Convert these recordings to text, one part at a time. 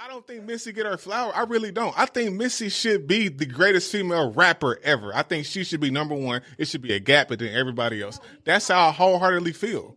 I don't think Missy get her flower. I really don't. I think Missy should be the greatest female rapper ever. I think she should be number one. It should be a gap between everybody else. That's how I wholeheartedly feel.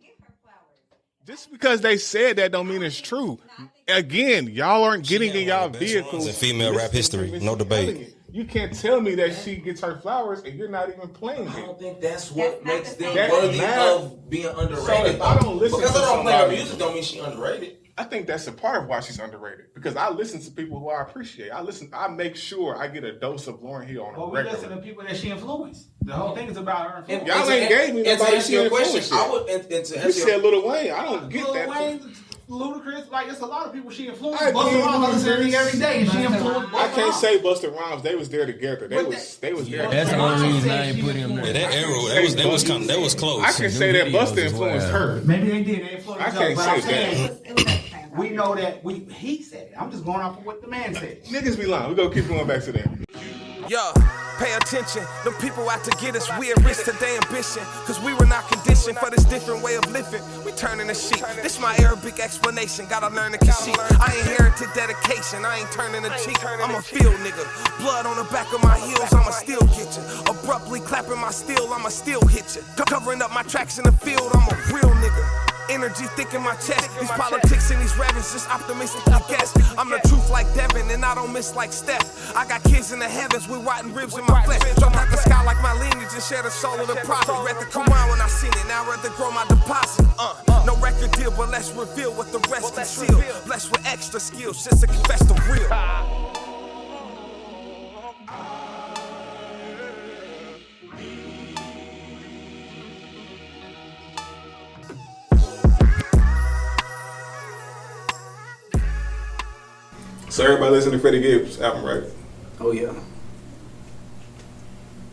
Just because they said that don't mean it's true. Again, y'all aren't getting in y'all vehicles. In female rap history, no debate. You can't tell me that she gets her flowers and you're not even playing it. I don't think that's what makes them worthy of being underrated. So if I don't listen because to I don't play her somebody, music, don't mean she underrated. I think that's a part of why she's underrated. Because I listen to people who I appreciate. I make sure I get a dose of Lauryn Hill on a regular. We listen to people that she influenced. The whole thing is about her influence. Y'all ain't gave me nobody she influenced. You said Lil Wayne. I don't get Lil that. Wayne, Ludacris, like it's a lot of people she influenced. Busta Rhymes, I listen to every day, and she influenced. I can't say Busta Rhymes. They was there together. They was there. That's the only reason I ain't put him there. Yeah, that era, that was close. I can say that Busta influenced her. Maybe they did. They influenced I each other. can't say that. We know that he said it. I'm just going off of what the man said. Niggas be lying. We gonna keep going back to that. Yo, pay attention. Them people out to get us. We at risk to their ambition. Cause we were not conditioned for this different way of living. We turning the sheet. This my Arabic explanation. Gotta learn to concede. I inherited dedication. I ain't turning a cheek. I'm a field nigga. Blood on the back of my heels. I'ma still get you. Abruptly clapping my steel. I'ma still hit you. Covering up my tracks in the field. I'm a real nigga. Energy thick in my chest. These politics and these rappers just optimistically guess. I'm the truth like Devin and I don't miss like Steph. I got kids in the heavens with rotten ribs in my flesh. Jump out the sky like my lineage and share the soul of the prophet. Read the Quran when I seen it. Now I'd rather grow my deposit. No record deal, but let's reveal what the rest conceal. Blessed with extra skills just to confess the real. So everybody listen to Freddie Gibbs' album, right? Oh yeah.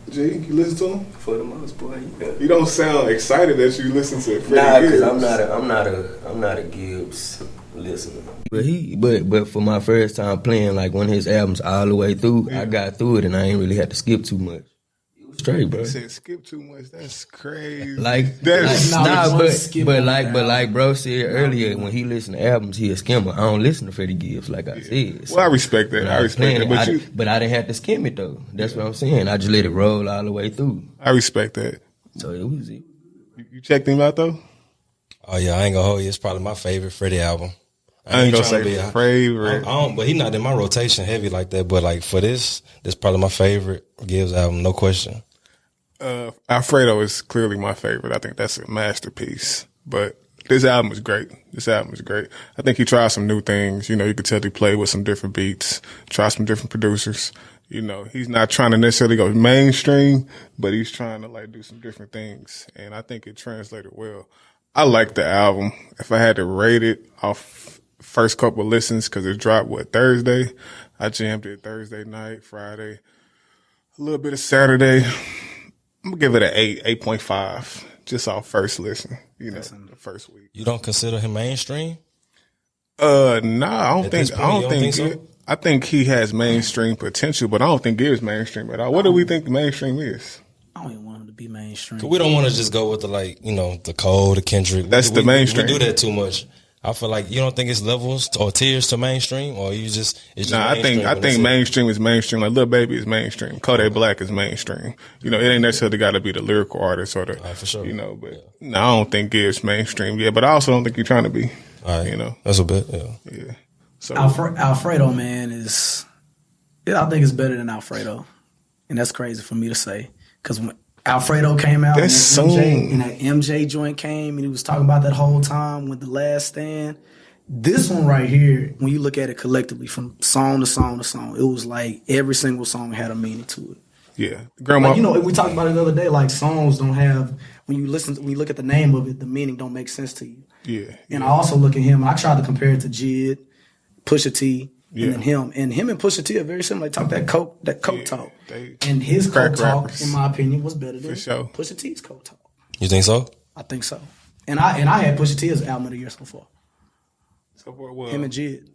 G, you listen to him? For the most part, yeah. You don't sound excited that you listen to Freddie Nah, Gibbs. cause I'm not a Gibbs listener. But for my first time playing like one of his albums all the way through, I got through it and I ain't really had to skip too much. It was straight, bro. You said skip too much. That's crazy. Like bro said earlier, when he listened to albums, he a skimmer. I don't listen to Freddie Gibbs like I said. So well, I respect that. I respect that. But I didn't have to skim it though. That's what I'm saying. I just let it roll all the way through. I respect that. So it was it. You checked him out though? Oh yeah, I ain't gonna hold you. It's probably my favorite Freddie album. I ain't gonna say favorite. But he not in my rotation heavy like that. But like for this probably my favorite Gibbs album, no question. Alfredo is clearly my favorite. I think that's a masterpiece. But this album is great. I think he tried some new things. You know, you could tell he played with some different beats, try some different producers. You know, he's not trying to necessarily go mainstream, but he's trying to like do some different things. And I think it translated well. I like the album. If I had to rate it off first couple of listens, because it dropped, Thursday? I jammed it Thursday night, Friday, a little bit of Saturday. I'm going to give it an 8.5, just off first listen, the first week. You don't consider him mainstream? I don't think so? I think he has mainstream potential, but I don't think Gibbs mainstream at all. What do we think mainstream is? I don't even want him to be mainstream. We don't want to just go with the Cole, the Kendrick. That's the mainstream. We do that too much. I feel like you don't think it's levels or tiers to mainstream, or it's just I think mainstream is mainstream. Like Lil Baby is mainstream. Kodak Black is mainstream. It ain't necessarily got to be the lyrical artist or the for sure. But no, I don't think Gibbs mainstream. Yeah, but I also don't think you're trying to be. All right, that's a bit. Yeah. So Alfredo, man, I think it's better than Alfredo, and that's crazy for me to say because when Alfredo came out and that MJ joint came and he was talking about that whole time with The Last Stand. This one right here, when you look at it collectively from song to song to song, it was like every single song had a meaning to it. Yeah. Grandma. Like, we talked about it the other day, like songs don't have, when you look at the name of it, the meaning don't make sense to you. Yeah. And I also look at him, I tried to compare it to Jid, Pusha T, and then him. And him and Pusha T are very similar. They talk that coke talk. And his coke talk, in my opinion, was better than Pusha T's coke talk. You think so? I think so. And I had Pusha T as album of the year so far. Him and Jid.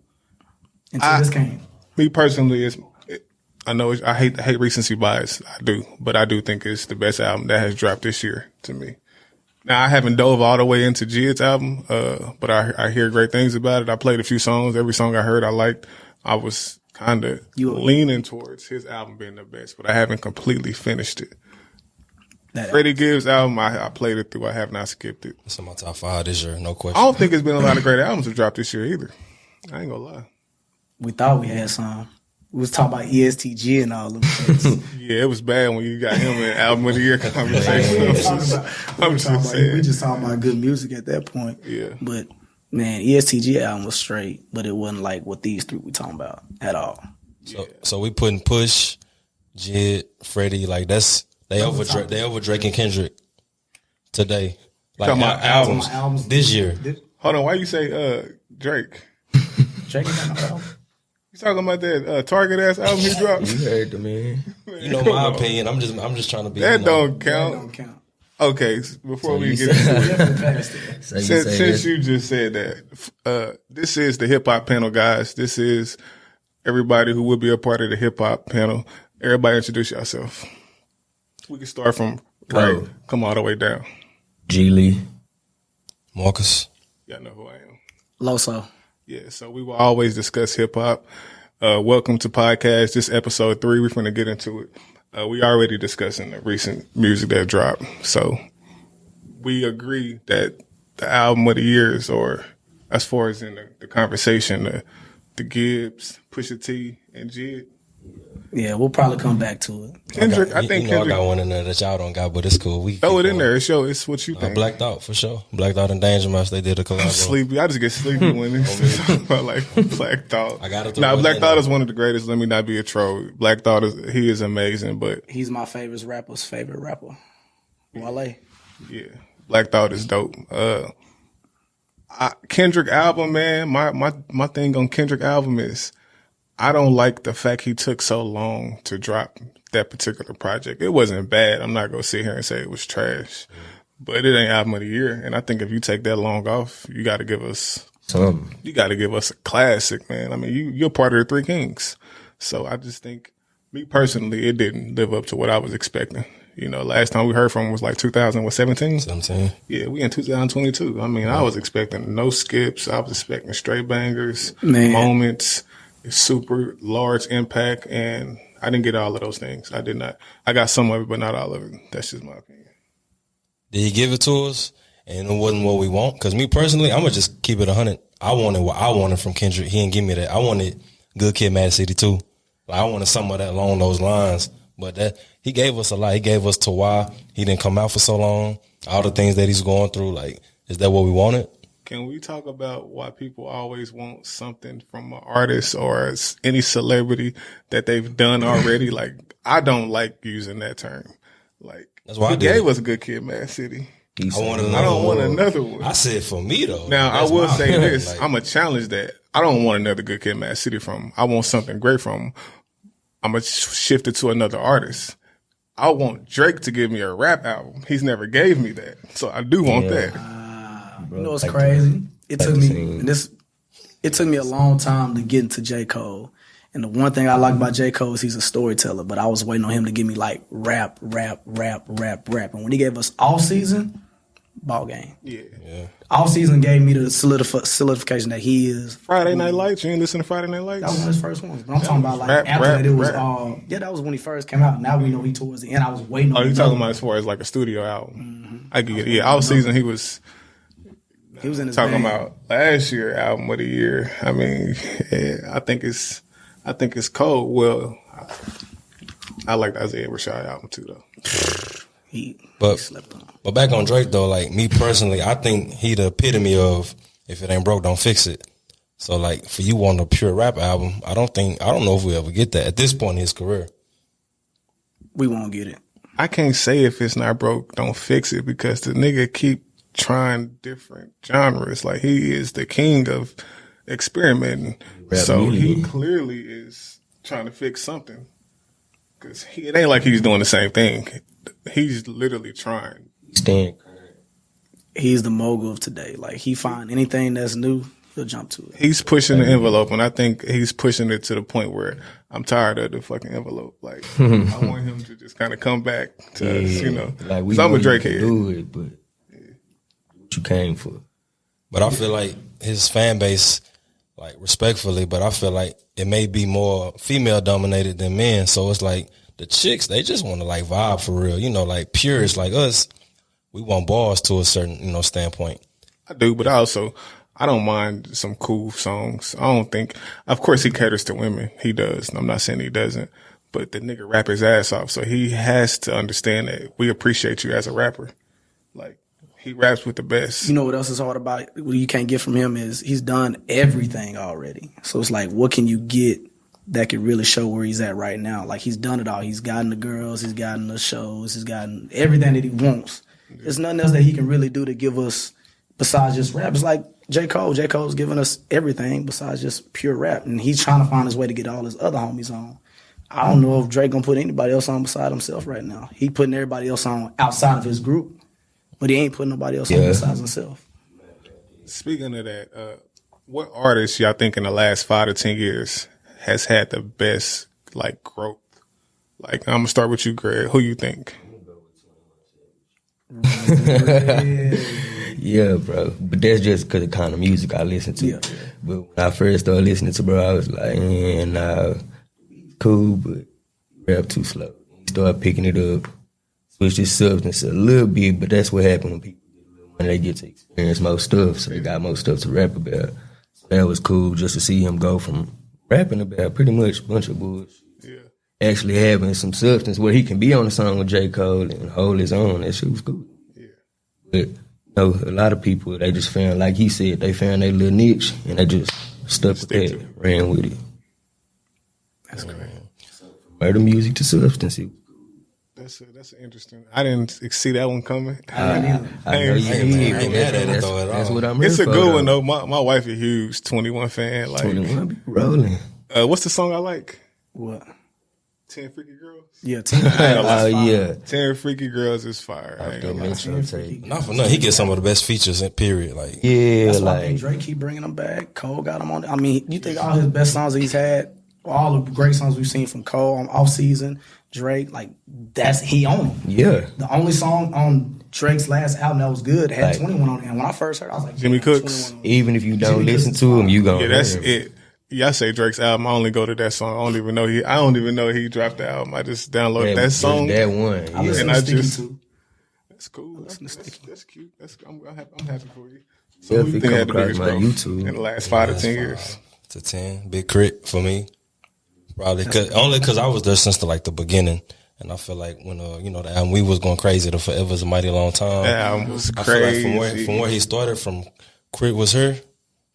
Until this came. Me personally, I hate recency bias. I do. But I do think it's the best album that has dropped this year to me. Now, I haven't dove all the way into Jid's album, but I hear great things about it. I played a few songs. Every song I heard, I liked. I was kind of leaning towards his album being the best, but I haven't completely finished it. Freddie Gibbs' album, I played it through. I have not skipped it. It's in my top 5 this year, no question. I don't think it's been a lot of great albums have dropped this year either. I ain't gonna lie. We thought we had some. We was talking about ESTG and all of them. Yeah, it was bad when you got him in album of the year conversation. We just talking about good music at that point. Yeah. But man, ESTG album was straight, but it wasn't like what these three we talking about at all. So we putting Push, Jid, Freddie, like they over Drake and Kendrick today. Like albums this year. Hold on, why you say Drake? Drake got no album. You talking about that Target ass album he dropped? You heard the man. You know my opinion. I'm just trying to be. That don't count. That don't count. Okay, before we get into it, since you just said that, this is the hip hop panel, guys. This is everybody who will be a part of the hip hop panel. Everybody introduce yourself. We can start from right, come all the way down. G.Lee. Marcus. Y'all know who I am. Lowso. Yeah, so we will always discuss hip hop. Welcome to PodKash. This episode 3. We're going to get into it. We already discussing the recent music that dropped. So we agree that the album of the years, or as far as in the conversation, the Gibbs, Pusha T, and Jid. Yeah, we'll probably come back to it. Kendrick, I think Kendrick. I got one in there that y'all don't got, but it's cool. We throw it in there. It's what you think. Blacked Out for sure. Blacked Out and Danger Mouse. They did a collab. I'm sleepy. I just get sleepy when it's talking about like Black Thought. I got it. Now, Black Thought is one of the greatest. Let me not be a troll. Black Thought he is amazing, but he's my favorite rapper. Wale. Yeah, Black Thought is dope. Kendrick album, man. My thing on Kendrick album is, I don't like the fact he took so long to drop that particular project. It wasn't bad. I'm not going to sit here and say it was trash, but it ain't album of the year. And I think if you take that long off, you got to give us something. You got to give us a classic, man. I mean, you're part of the Three Kings. So I just think, me personally, it didn't live up to what I was expecting. You know, last time we heard from him was like 2017. 17. Yeah, we in 2022. I mean, I was expecting no skips. I was expecting straight bangers, moments, super large impact, and I didn't get all of those things. I did not. I got some of it, but not all of it. That's just my opinion. Did he give it to us, and it wasn't what we want? Because me personally, I'm going to just keep it 100. I wanted what I wanted from Kendrick. He didn't give me that. I wanted Good Kid, Mad City too. Like, I wanted some of that along those lines. But that he gave us a lot. He gave us to why he didn't come out for so long. All the things that he's going through. Like, is that what we wanted? Can we talk about why people always want something from an artist or any celebrity that they've done already? Like, I don't like using that term. Like, that's why he gave us Good Kid, Mad City. I don't want another one. I said for me though. Now I will say this: like, I'm gonna challenge that. I don't want another Good Kid, Mad City from him. I want something great from him. I'm gonna shift it to another artist. I want Drake to give me a rap album. He's never gave me that, so I do want that. You know what's crazy? It took me a long time to get into J. Cole. And the one thing I like about J. Cole is he's a storyteller, but I was waiting on him to give me like rap. And when he gave us All Season, ball game. Yeah. All Season gave me the solidification that he is. Friday Night Lights. You ain't listen to Friday Night Lights? That was one of his first ones. But I'm talking about like after that it was that was when he first came out. Now we know he towards the end. I was waiting on him. Oh, you talking about as far as like a studio album? Mm-hmm. I get it. Yeah, All Season he was in his talking about last year album of the year. I mean, I think it's cold. Well, I like the Isaiah Rashad album too, though. He slept on. But back on Drake though, like me personally, I think he the epitome of if it ain't broke, don't fix it. So like for you want a pure rap album, I don't know if we ever get that at this point in his career. We won't get it. I can't say if it's not broke, don't fix it, because the nigga keep trying different genres. Like, he is the king of experimenting. So he clearly is trying to fix something. Because it ain't like he's doing the same thing. He's literally trying. He's the mogul of today. Like, he find anything that's new, he'll jump to it. He's pushing the envelope, and I think he's pushing it to the point where I'm tired of the fucking envelope. Like, I want him to just kind of come back to us, you know. Like, I'm a Drake head. Do it, but what you came for. But I feel like his fan base, like respectfully, but I feel like it may be more female dominated than men. So it's like the chicks, they just want to like vibe for real, you know, like purists like us. We want bars to a certain, you know, standpoint. I do, but I don't mind some cool songs. I don't think, of course he caters to women. He does. I'm not saying he doesn't, but the nigga rap his ass off. So he has to understand that we appreciate you as a rapper. Like, he raps with the best. You know what else is hard about it? What you can't get from him is he's done everything already. So it's like, what can you get that could really show where he's at right now? Like, he's done it all. He's gotten the girls, he's gotten the shows, he's gotten everything that he wants. There's nothing else that he can really do to give us besides just rap. It's like J. Cole. J. Cole's giving us everything besides just pure rap. And he's trying to find his way to get all his other homies on. I don't know if Drake gonna put anybody else on beside himself right now. He putting everybody else on outside of his group, but he ain't putting nobody else on besides himself. Speaking of that, what artist y'all think in the last 5 to 10 years has had the best like growth? Like, I'm gonna start with you, Greg. Who you think? Yeah, bro. But that's just because of the kind of music I listen to. Yeah. But when I first started listening to bro, I was like, nah, cool, but rap too slow. He started picking it up, switched his substance a little bit, but that's what happened when people get a little money, they get to experience more stuff, so they got more stuff to rap about. So that was cool just to see him go from rapping about pretty much a bunch of bullshit. Yeah. Actually having some substance where he can be on a song with J. Cole and hold his own. That shit was cool. Yeah. But a lot of people, they just found, like he said, they found their little niche and they just stuck with that, ran with it. That's great. So from murder music to substance. That's interesting. I didn't see that one coming. I know you did. That's what I'm here It's a for, good one though. My wife is a huge 21 fan. Like 21 be rolling. What's the song I like? What? 10 Freaky Girls? Yeah, 10. Yeah. 10 Freaky Girls is fire. I ain't gonna lie. Not for nothing. He gets some of the best features in period. Like, yeah, that's why like I think Drake keep bringing them back. Cole got him on. I mean, you think all his best songs that he's had, all the great songs we've seen from Cole on Off Season, Drake, like he on them. Yeah. The only song on Drake's last album that was good had Like, 21 on it. And when I first heard it, I was like, Jimmy Cooks. Even if you don't listen to him, you gonna Yeah, that's hear him. it. Yeah, I say Drake's album. I only go to that song. I don't even know he dropped the album. I just downloaded that song. That one. I Yeah. listen And to I Sticky just too. That's cool. That's cute. I'm happy for you. So who if you you think come had the across biggest my growth YouTube in the last 5 to 10 years? to 10, big crit for me. Probably only because I was there since the beginning. And I feel like when the album we was going crazy, the Forever's a Mighty Long Time. That album was I crazy. feel like from where he started, from Crit Was Her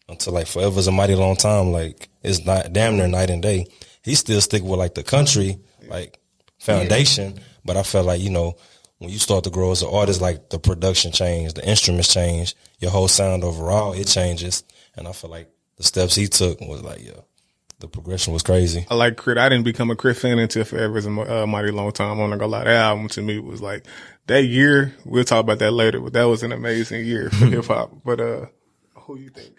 until like Forever's a Mighty Long Time, like it's not damn near night and day. He still stick with like the country like foundation, but I felt like when you start to grow as an artist, like the production changed, the instruments change, your whole sound overall it changes, and I feel like the steps he took was like the progression was crazy. I like Crit. I didn't become a Crit fan until Forever's a Mighty Long Time. I'm not gonna lie. That album to me was like that year. We'll talk about that later, but that was an amazing year for hip hop. But who you think?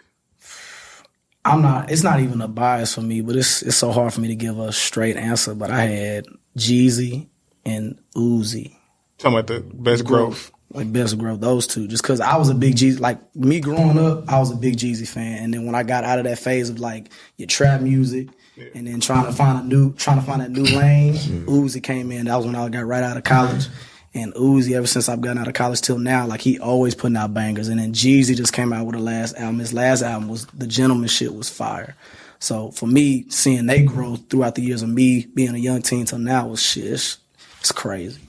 It's not even a bias for me, but it's so hard for me to give a straight answer. But I had Jeezy and Uzi. Talking about the best growth. Like best growth, those two. Just because I was a big Jeezy, like me growing up, I was a big Jeezy fan. And then when I got out of that phase of like your trap music, and then trying to find that new lane, Uzi came in. That was when I got right out of college. And Uzi, ever since I've gotten out of college till now, like he always putting out bangers. And then Jeezy just came out with the last album. His last album was The Gentleman shit was fire. So for me, seeing they grow throughout the years of me being a young teen till now was shit. It's crazy.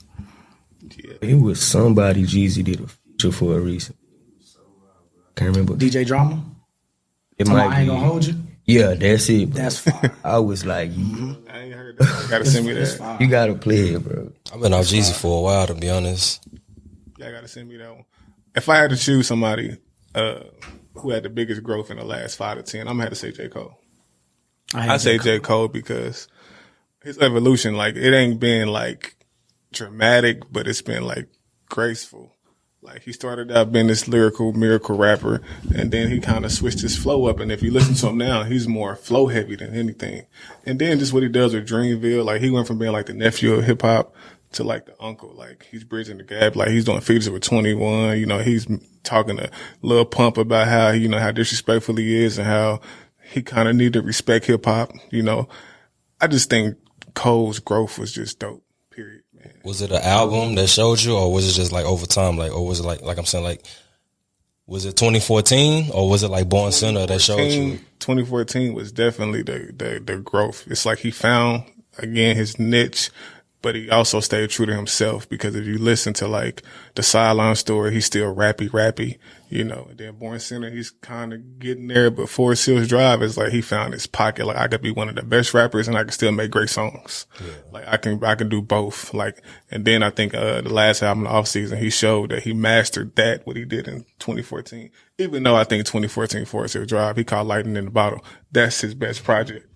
Yeah. It was somebody Jeezy did a feature for a reason. Can't remember. DJ Drama? It might might I Ain't be. Gonna Hold You? Yeah, that's it, bro. That's fire. I was like, I ain't heard that. You gotta send me that. you gotta play it, bro. I've been off Jeezy for a while, to be honest. Yeah, I gotta send me that one. If I had to choose somebody who had the biggest growth in the last 5 to 10, I'm gonna have to say J. Cole. I say J. Cole because his evolution, like it ain't been like dramatic, but it's been like graceful. Like he started out being this lyrical miracle rapper, and then he kind of switched his flow up. And if you listen to him now, he's more flow heavy than anything. And then just what he does with Dreamville, like he went from being like the nephew of hip hop to like the uncle. Like he's bridging the gap. Like he's doing features with 21. He's talking to Lil Pump about how how disrespectful he is and how he kind of needed to respect hip hop. You know, I just think Cole's growth was just dope. Period. Man. Was it an album that showed you, or was it just like over time? Like, or was it like I'm saying, like, was it 2014, or was it like Born Sinner that showed you? 2014 was definitely the growth. It's like he found again his niche, but he also stayed true to himself, because if you listen to like the Sideline Story, he's still rappy, you know. And then Born Sinner, he's kind of getting there, but Forest Hills Drive is like he found his pocket. Like, I could be one of the best rappers and I can still make great songs. Yeah. Like I can do both. Like, and then I think the last album, the Off Season, he showed that he mastered that, what he did in 2014. Even though I think 2014 Forest Hills Drive, he called Lightning in the Bottle. That's his best project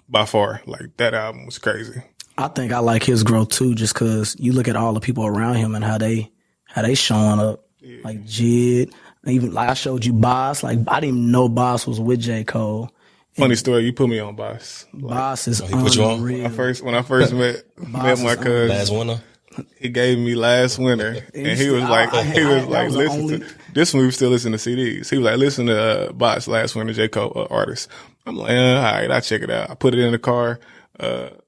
by far. Like, that album was crazy. I think I like his growth too, just because you look at all the people around him and how they showing up. Yeah. Like Jid, even like I showed you Boss. Like, I didn't even know Boss was with J. Cole. Funny story, you put me on Boss. Boss is he put you on? When I first met my cousin. Last winter. He gave me Last Winter, and he was like, listen to this one. We still listen to CDs. He was like, listen to Boss Last Winter, J. Cole artist. I'm like, all right, I'll check it out. I put it in the car.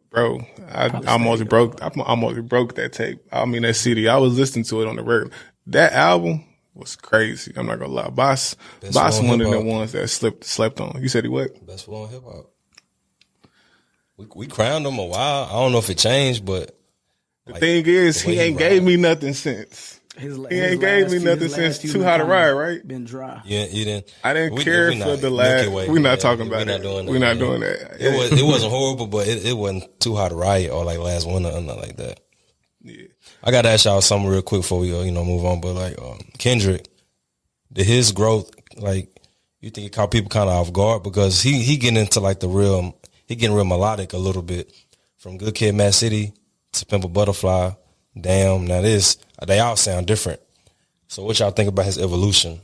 Bro, I almost broke that tape. I mean, that CD. I was listening to it on the regular. That album was crazy. I'm not gonna lie. Boss one of the ones that slept on. You said he what? Best flow in hip hop. We crowned him a while. I don't know if it changed, but the thing is, he ain't gave me nothing since. He ain't gave me nothing since Too Hot to Ride, right? Been dry. Yeah, you didn't. I didn't care for the last. We're not talking about it. We're not doing that. It wasn't horrible, but it wasn't Too Hot to Riot or like Last Winter or nothing like that. Yeah. I got to ask y'all something real quick before we move on. But like Kendrick, his growth, like, you think it caught people kind of off guard, because he getting into like he getting real melodic a little bit, from Good Kid, Mad City to Pimp a Butterfly. Damn, now they all sound different. So what y'all think about his evolution?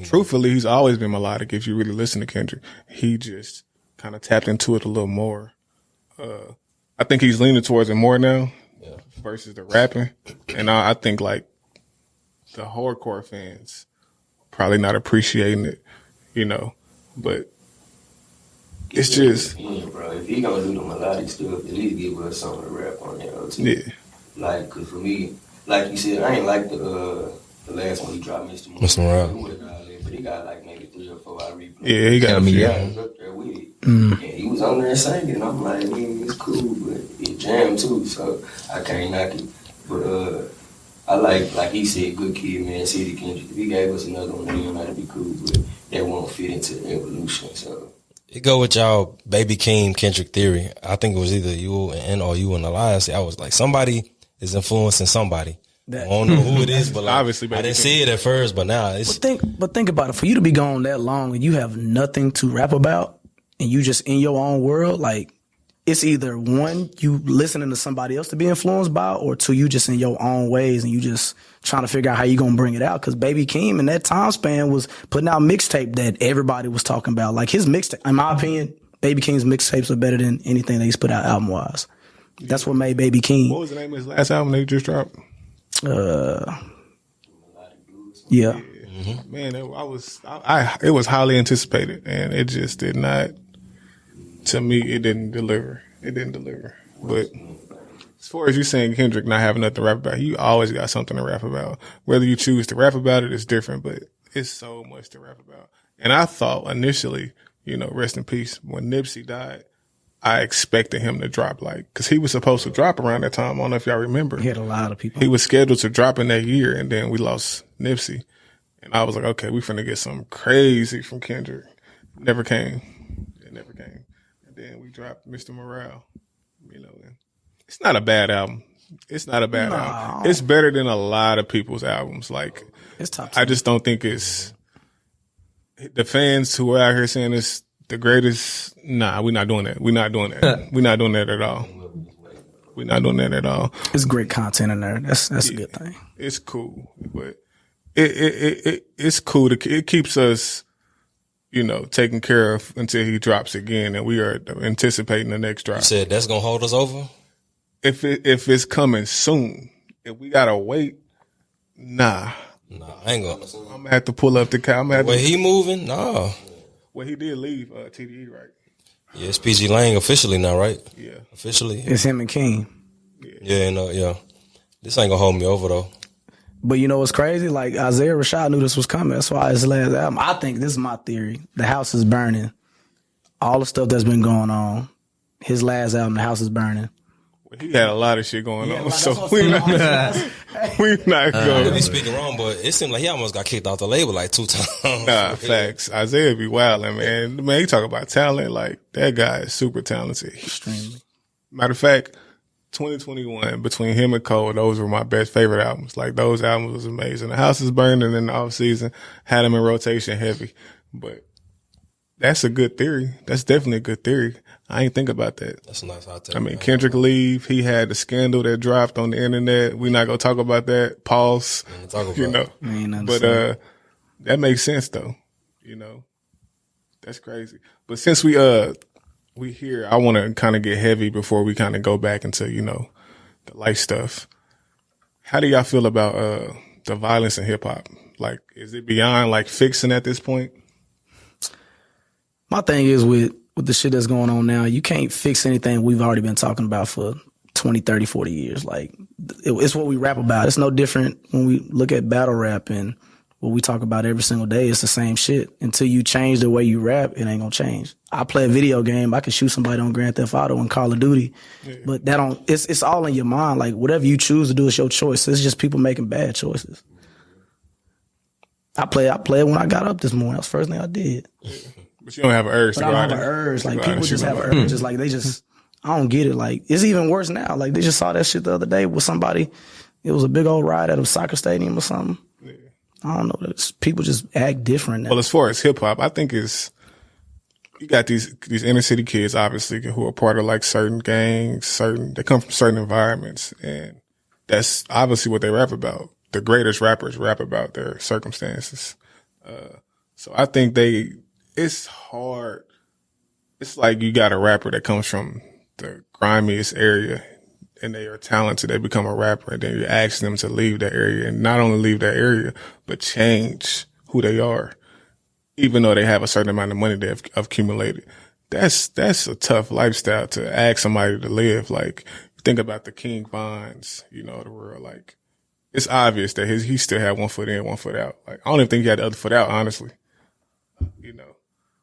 Truthfully, he's always been melodic. If you really listen to Kendrick, he just kind of tapped into it a little more. I think he's leaning towards it more now versus the rapping. And I think like the hardcore fans probably not appreciating it, you know, but it's just. Yeah, bro, if he gonna do the melodic stuff, at least give us something to rap on there too. Yeah. Like, cause for me, like you said, I ain't like the last one he dropped, Mr. Morale. But he got like maybe 3 or 4 I replay. Yeah, he got me. Yeah, up there with it. And he was on there singing. And I'm like, man, it's cool, but it jammed too, so I can't knock it. But I like he said, Good Kid, Man City, Kendrick. If he gave us another one, then it might be cool, but that won't fit into the evolution. So it go with y'all Baby Keem Kendrick theory. I think it was either you and Elias. I was like, somebody is influencing somebody. I don't know who it is, but like, obviously, I didn't see it at first, but now it's. But think about it. For you to be gone that long and you have nothing to rap about, and you just in your own world, like, it's either one, you listening to somebody else to be influenced by, or two, you just in your own ways and you just trying to figure out how you gonna bring it out. Because Baby Keem in that time span was putting out mixtape that everybody was talking about. Like, his mixtape, in my opinion, Baby Keem's mixtapes are better than anything that he's put out album wise. That's what made Baby Keem. What was the name of his last album they just dropped? Yeah. Mm-hmm. Man, it was highly anticipated, and it just did not. To me, it didn't deliver. But as far as you saying Kendrick not having nothing to rap about, you always got something to rap about. Whether you choose to rap about it is different, but it's so much to rap about. And I thought initially, rest in peace, when Nipsey died, I expected him to drop because he was supposed to drop around that time. I don't know if y'all remember. He had a lot of people. He was scheduled to drop in that year, and then we lost Nipsey. And I was like, okay, we finna get something crazy from Kendrick. Never came. It never came. And then we dropped Mr. Morale. And it's not a bad album. It's not a bad album. It's better than a lot of people's albums. Like, it's top 10. I just don't think it's the fans who are out here saying it's the greatest. Nah, we're not doing that. We're not doing that. We're not doing that at all. We're not doing that at all. It's great content in there. That's a good thing. It's cool, but it's cool. It keeps us, taken care of until he drops again, and we are anticipating the next drop. You said that's gonna hold us over? If it's coming soon, if we gotta wait, nah, I ain't gonna. I'm gonna have to pull up the car. Wait, he moving? No. Well, he did leave TDE, right? Yeah, it's PG Lang officially now, right? Yeah. Officially. It's him and King. Yeah, yeah. This ain't gonna hold me over though. But you know what's crazy? Like Isaiah Rashad knew this was coming. That's why his last album. I think this is my theory. The house is burning. All the stuff that's been going on. His last album, The House is Burning. Well, he had a lot of shit going on, so we not going. Really speaking wrong, but it seemed like he almost got kicked off the label like 2 times. Nah, facts. Isaiah be wildin', man. Man, he talk about talent. Like, that guy is super talented. Extremely. Matter of fact, 2021, between him and Cole, those were my best favorite albums. Like, those albums was amazing. The House is Burning in the off season, had him in rotation heavy. But that's a good theory. That's definitely a good theory. I ain't think about that. That's a nice hot take. I mean, Kendrick leave. He had the scandal that dropped on the internet. We not gonna talk about that. Pause. You know. But that makes sense though. You know. That's crazy. But since we here, I want to kind of get heavy before we kind of go back into, you know, the life stuff. How do y'all feel about the violence in hip hop? Like, is it beyond like fixing at this point? My thing is with the shit that's going on now, you can't fix anything we've already been talking about for 20, 30, 40 years. Like, it's what we rap about. It's no different when we look at battle rap and what we talk about every single day. It's the same shit. Until you change the way you rap, it ain't gonna change. I play a video game. I can shoot somebody on Grand Theft Auto and Call of Duty, but that don't. It's all in your mind. Like, whatever you choose to do is your choice. It's just people making bad choices. I played when I got up this morning. That's the first thing I did. But you don't have an urge but to I go don't out have an urge. Like, people just have an urge. urge. Just like, they just, I don't get it. Like, it's even worse now. Like, they just saw that shit the other day with somebody. It was a big old riot at a soccer stadium or something. Yeah. I don't know. People just act different now. Well, as far as hip hop, I think you got these inner city kids, obviously, who are part of like certain gangs, they come from certain environments, and that's obviously what they rap about. The greatest rappers rap about their circumstances. So I think it's hard. It's like you got a rapper that comes from the grimiest area and they are talented. They become a rapper, and then you ask them to leave that area, and not only leave that area, but change who they are, even though they have a certain amount of money they've accumulated. That's a tough lifestyle to ask somebody to live. Like, think about the King Vons, you know, the world. Like, it's obvious that he still had 1 foot in, 1 foot out. Like, I don't even think he had the other foot out, honestly. You know.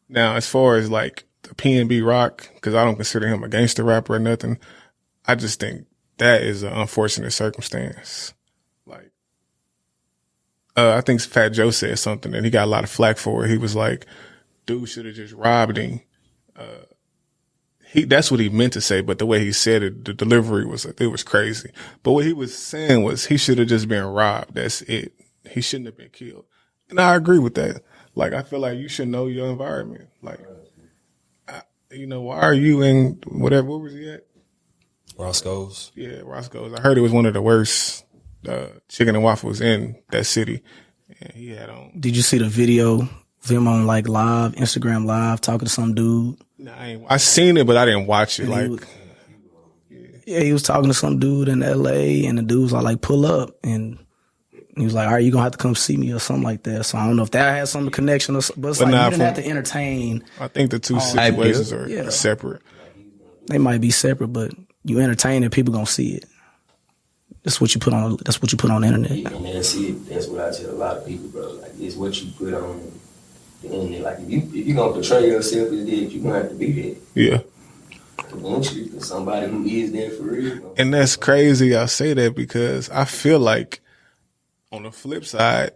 Now, as far as like the PNB Rock, because I don't consider him a gangster rapper or nothing, I just think that is an unfortunate circumstance. Like, I think Fat Joe said something and he got a lot of flack for it. He was like, dude should have just robbed him. That's what he meant to say, but the way he said it, the delivery was crazy. But what he was saying was he should have just been robbed. That's it. He shouldn't have been killed. And I agree with that. Like, I feel like you should know your environment. Like, why are you in whatever, where was he at? Roscoe's. Yeah, Roscoe's. I heard it was one of the worst chicken and waffles in that city. And he had on. Did you see the video of him on like live, Instagram live, talking to some dude? Nah, I seen it, but I didn't watch it. And he was talking to some dude in LA, and the dude was like, pull up. And he was like, all right, you're going to have to come see me or something like that. So I don't know if that has some connection, but it's like, you didn't have to entertain. I think the two situations are separate. They might be separate, but you entertain it, people going to see it. That's what you put on the internet. Yeah, and that's it. That's what I tell a lot of people, bro. Like, it's what you put on the internet. Like, if you gonna portray yourself as that, you're gonna have to be that. Yeah. Eventually, somebody who is there for real. And that's crazy. I say that because I feel like on the flip side,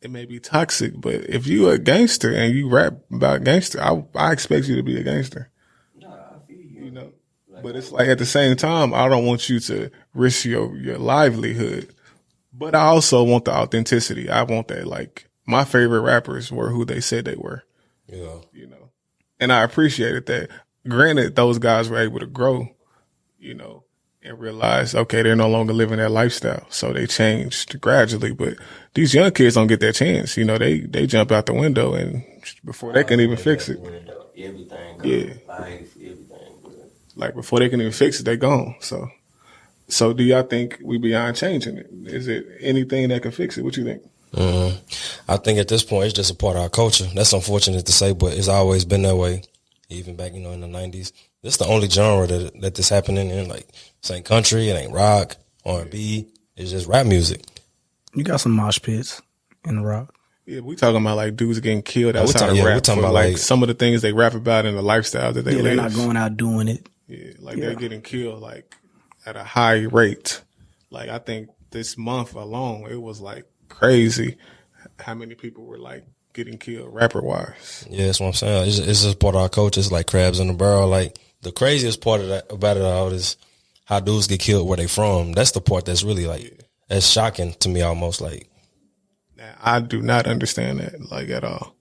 it may be toxic, but if you a gangster and you rap about gangster, I expect you to be a gangster. Nah, I feel you. You know. But it's like at the same time, I don't want you to risk your livelihood. But I also want the authenticity. I want that, like, my favorite rappers were who they said they were. Yeah. You know. And I appreciated that. Granted, those guys were able to grow, you know, and realize, okay, they're no longer living that lifestyle. So they changed gradually. But these young kids don't get that chance. You know, they jump out the window and before they can even fix it. Everything. Yeah. Life, everything. Like, before they can even fix it, they gone. So do y'all think we beyond changing it? Is it anything that can fix it? What you think? I think at this point it's just a part of our culture. That's unfortunate to say, but it's always been that way. Even back, in the 90s. This is the only genre that this happening in. Like, this ain't country, it ain't rock, R&B. It's just rap music. You got some mosh pits in the rock. Yeah, we talking about like dudes getting killed outside of rap. We talking about like some of the things they rap about and the lifestyle that they live. They're not going out doing it. Yeah, they're getting killed like at a high rate. Like I think this month alone, it was like crazy how many people were like getting killed rapper wise. Yeah, that's what I'm saying. It's just part of our culture. It's like crabs in the barrel. Like the craziest part of that about it all is how dudes get killed where they from. That's the part that's really like that's shocking to me almost like. I do not understand that like at all.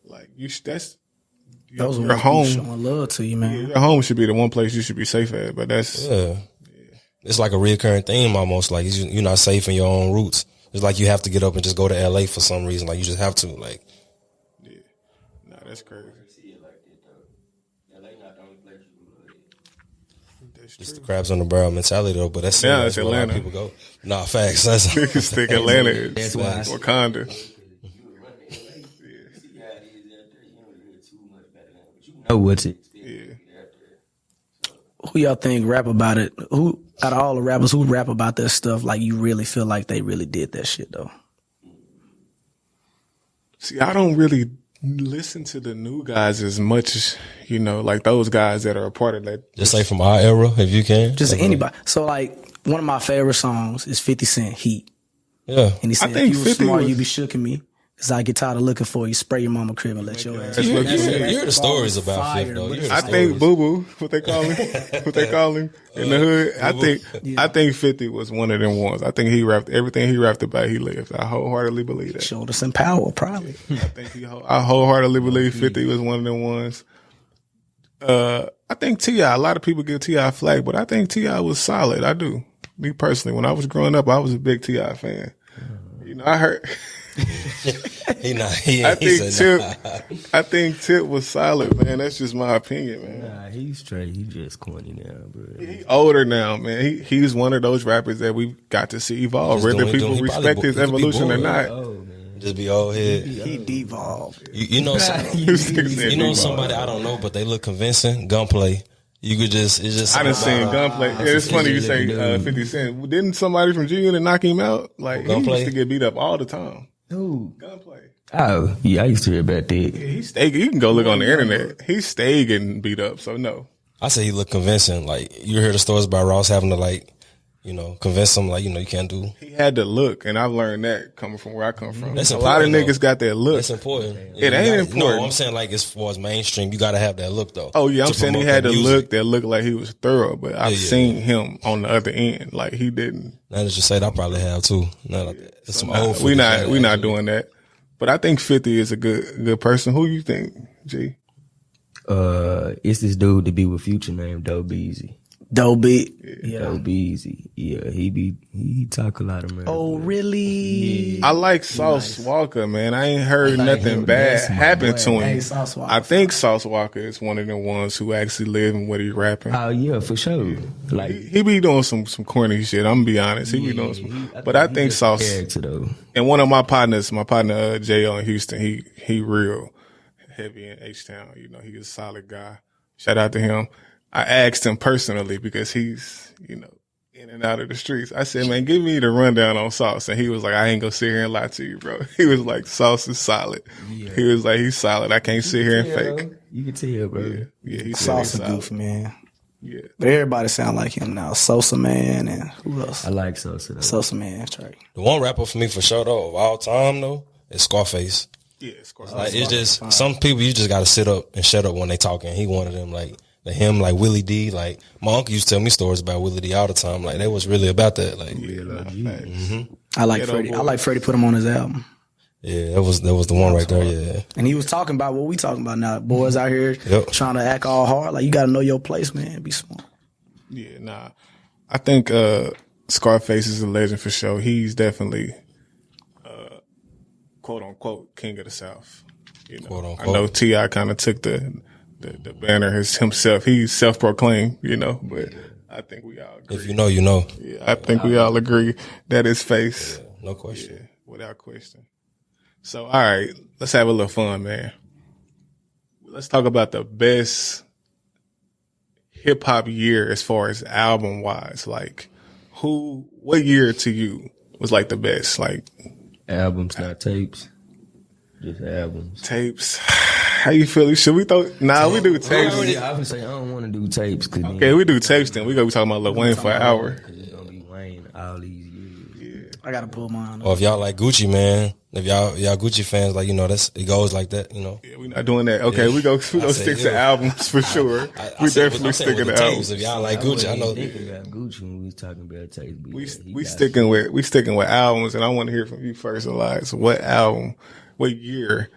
Like those your home showing love to you, man. Your home should be the one place you should be safe at, but that's it's like a reoccurring theme almost. Like you're not safe in your own roots. It's like you have to get up and just go to LA for some reason. Like you just have to. Like, yeah, nah, that's crazy. It's the crabs on the barrel mentality though, but that's it's where a lot of Atlanta. people go. Nah, facts. That's Niggas think Atlanta is That's why Wakanda. know what's it? Yeah. Who y'all think rap about it? Who out of all the rappers who rap about that stuff, like you really feel like they really did that shit though? See, I don't really listen to the new guys as much as, like those guys that are a part of that. Just like from our era, if you can. Just anybody. So like one of my favorite songs is 50 Cent, Heat. Yeah. And he said, I think if you were 50 smart, was- you be shooking me. Cause I get tired of looking for you, spray your mama crib and let your ass. That's what you said. You heard the stories about Fire, Fifth though. You heard the I think stories. Boo Boo, what they call him in the hood. I think 50 was one of them ones. I think he rapped everything he rapped about. He lived. I wholeheartedly believe that. Showed us some power, probably. I think I wholeheartedly believe 50 was one of them ones. I think T.I. A lot of people give T.I. flack, but I think T.I. was solid. I do. Me personally, when I was growing up, I was a big T.I. fan. I heard. I think Tip was solid, man. That's just my opinion, man. Nah, he's straight. He just corny now, bro. He older now, man. He's one of those rappers that we got to see evolve, whether people respect his evolution or not. Oh man, Just be old head. He devolved. You know somebody I don't know, but they look convincing. Gunplay. You could it's just. I done seen Gunplay. It's funny you say 50 Cent. Didn't somebody from G Unit knock him out? Like he used to get beat up all the time. dude. Gunplay. Oh yeah, I used to hear about that. Yeah, he stayed. You can go look on the internet. He stayed getting beat up. So no. I say he looked convincing. Like you hear the stories about Ross having to convince him you can't do. He had the look, and I've learned that coming from where I come from. That's a lot of important, niggas got that look. That's important. It ain't important. No, I'm saying like as far as mainstream, you got to have that look though. Oh yeah, I'm saying he promote had that the music. look that looked like he was thorough, but I've seen him on the other end. Like he didn't. Now that you say that, I probably have too. Now it's some old. We footage, not actually. doing that. But I think 50 is a good person. Who you think, G? It's this dude to be with Future named Doe Beezy. Doe B. Yeah. Doe Beezy. Yeah, he talk a lot of man. Oh, really? I like Sauce Walker, man. I ain't heard nothing him. bad That's my happen boy. to him. Hey, Sauce Walker. I think Sauce Walker is one of the ones who actually live in what he rapping. Oh yeah, for sure. Like He be doing some corny shit. I'm gonna be honest. He be doing some, but I think he's a Sauce. character though. And one of my partner J.O. in Houston, he real heavy in H-Town. He is a solid guy. Shout out to him. I asked him personally because he's, in and out of the streets. I said, man, give me the rundown on Sauce. And he was like, I ain't gonna sit here and lie to you, bro. He was like, Sauce is solid. Yeah. He was like, he's solid. I can't sit here and fake. You can tell, bro. Yeah, he's Sauce a solid. goof, man. Yeah. But everybody sound like him now. Sosa Man and who else? I like Sosa though. Sosa Man, that's right. The one rapper for me for sure though of all time though is Scarface. Yeah, of course. Like it's just some people you just gotta sit up and shut up when they talking. He one of them like Willie D. Like my uncle used to tell me stories about Willie D all the time. Like they was really about that. Like I like Freddie. I like Freddie put him on his album. yeah, that was the one right there. Yeah, And he was talking about what we talking about now. Boys out here trying to act all hard. Like you gotta know your place, man. Be smart. Yeah, nah. I think Scarface is a legend for sure. He's definitely quote unquote king of the South. Quote unquote. I know T.I. kind of took the banner himself. He's self-proclaimed, but I think we all agree. if you know, you know. Yeah, I think we all agree that his face. No question. without question. So, all right, let's have a little fun, man. Let's talk about the best hip hop year as far as album wise. Like, what year to you was like the best? Like, albums, not tapes. Just albums. Tapes. How you feel? Should we throw? Nah, we do tapes. I would say I don't want to do tapes. Okay, we do tapes then. We gonna be talking about Lil Wayne for an hour. It's gonna be Wayne all these years. I gotta pull mine up. Or if y'all like Gucci, man, if y'all Gucci fans, like, you know, it goes like that, you know. Yeah, we're not doing that. Okay, we go stick to albums for sure. We definitely sticking to albums. If y'all like Gucci, I know. Thinking about Gucci when we was talking about tapes. We sticking with albums, and I want to hear from you first, Elias. What album, what year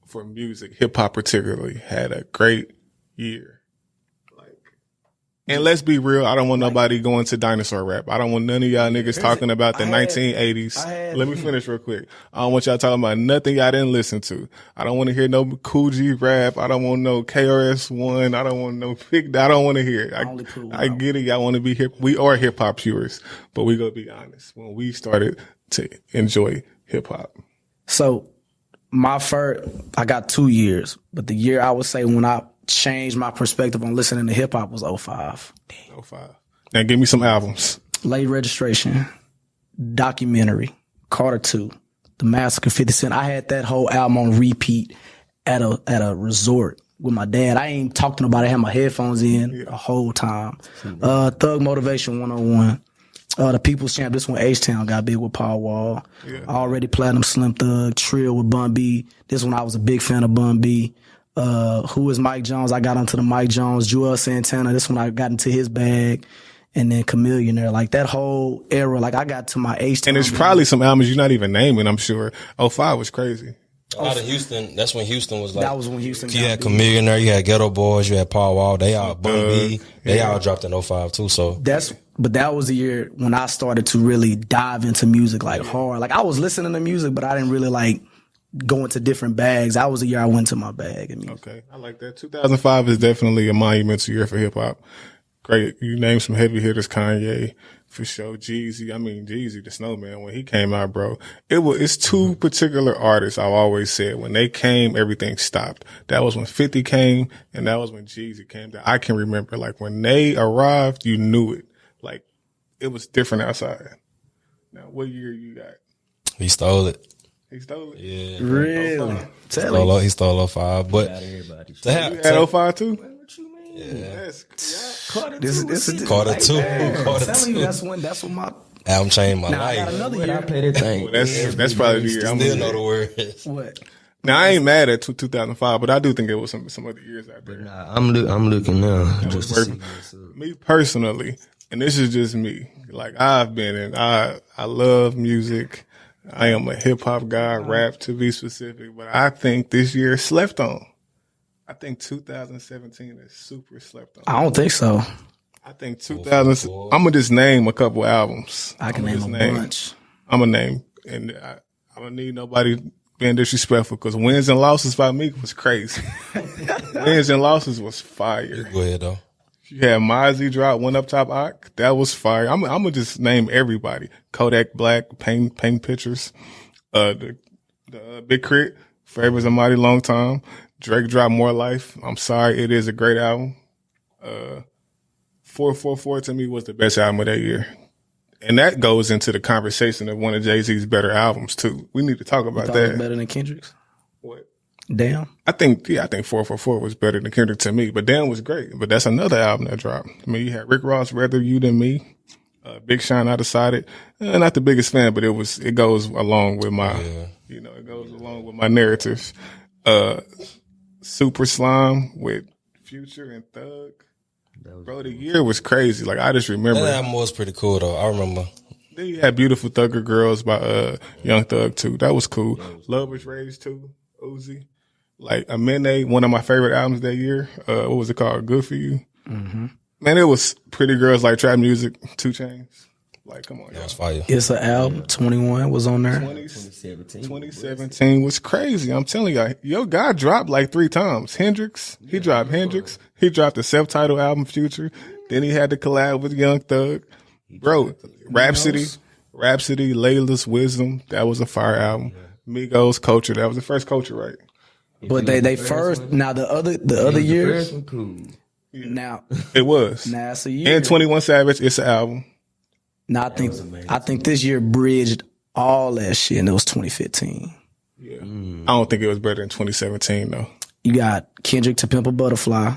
for music, hip hop particularly, had a great year? And let's be real, I don't want nobody going to dinosaur rap. I don't want none of y'all niggas talking about the 1980s. Let me finish real quick. I don't want y'all talking about nothing y'all didn't listen to. I don't want to hear no Cool G rap. I don't want no KRS-One. I don't want no Big. I don't want to hear it. I get it. Y'all want to be hip. We are hip hop viewers, but we gonna be honest. When we started to enjoy hip hop. So I got 2 years, but the year I would say when I changed my perspective on listening to hip hop was 05. 05. Now give me some albums. Late Registration, Documentary, Carter 2, The Massacre, 50 Cent. I had that whole album on repeat at a resort with my dad. I ain't talked to nobody. I had my headphones in the whole time. Thug Motivation 101. The People's Champ. This one, H-Town, got big with Paul Wall. Yeah. Already Platinum, Slim Thug, Trill with Bun B. This one I was a big fan of Bun B. Who is Mike Jones? I got onto the Mike Jones. Joel Santana. This one I got into his bag. And then Chameleon there. Like that whole era, like I got to my H-Town. And there's probably some albums you're not even naming, I'm sure. 05 was crazy. Out of Houston, that's when Houston was like. That was when Houston. You had Chameleon there, you had Ghetto Boys, you had Paul Wall. They all Bun B. They all dropped in 05 too. So but that was the year when I started to really dive into music like hard. Like I was listening to music, but I didn't really like go into different bags. That was the year I went to my bag. And okay, I like that. 2005 is definitely a monumental year for hip hop. Great, you named some heavy hitters, Kanye. For sure, Jeezy the Snowman, when he came out, bro, it's two particular artists I've always said, when they came, everything stopped. That was when 50 came, and that was when Jeezy came. That I can remember, like, when they arrived, you knew it. Like, it was different outside. Now, what year you got? He stole it. He stole it? Yeah. Really? He stole 05, but you had 05 too? Yeah. Carter 2. That's what my album changed my life. I got another year. I play that thing. Well, that's probably the year. I still know the words. What? Now I ain't mad at 2005, but I do think it was some other years out there. Nah, I'm looking now. Just to see me personally, and this is just me. Like I've been in, I love music. I am a hip hop guy, rap to be specific, but I think this year slept on. I think 2017 is super slept on. I don't think so. I think 2000. I'm gonna just name a couple albums. I can name a bunch. I'm gonna name, and I don't need nobody being disrespectful because wins and losses by me was crazy. Wins and losses was fire. Go ahead though. You had Mozzie drop One Up Top Ock. That was fire. I'm gonna just name everybody. Kodak Black, Paint Pictures, the Big Crit, Favors a Mighty Long Time. Drake dropped More Life. I'm sorry, it is a great album. 444 to me was the best album of that year. And that goes into the conversation of one of Jay-Z's better albums too. We need to talk about that. It was better than Kendrick's? What? Damn. I think 444 was better than Kendrick to me, but Damn was great. But that's another album that dropped. I mean, you had Rick Ross, Rather You Than Me, Big Sean, I Decided. Not the biggest fan, but it goes along with my, it goes along with my narrative. Super Slime with Future and Thug. Bro, the year was crazy. Like, I just remember. That album was pretty cool, though. I remember. Then you had Beautiful Thugger Girls by Young Thug, too. That was cool. Love Was Raised, too. Uzi. Like, Amene, one of my favorite albums that year. What was it called? Good For You. Mm-hmm. Man, it was Pretty Girls Like Trap Music, 2 Chainz. Like, come on. That was fire. It's an album. 21 was on there. 2017 was crazy. I'm telling y'all, your guy dropped like 3 times. Hendrix. He dropped Hendrix. He dropped the self-titled album Future. Then he had to collab with Young Thug. Bro, Rhapsody. Rhapsody, Layla's Wisdom, that was a fire album. Migos, Culture, that was the first Culture, right? But they first now the other years. First one cool. Now It was. now it's a year. And 21 Savage, it's an album. Now I think this year bridged all that shit, and it was 2015. Yeah. I don't think it was better than 2017 though. You got Kendrick to Pimp a Butterfly.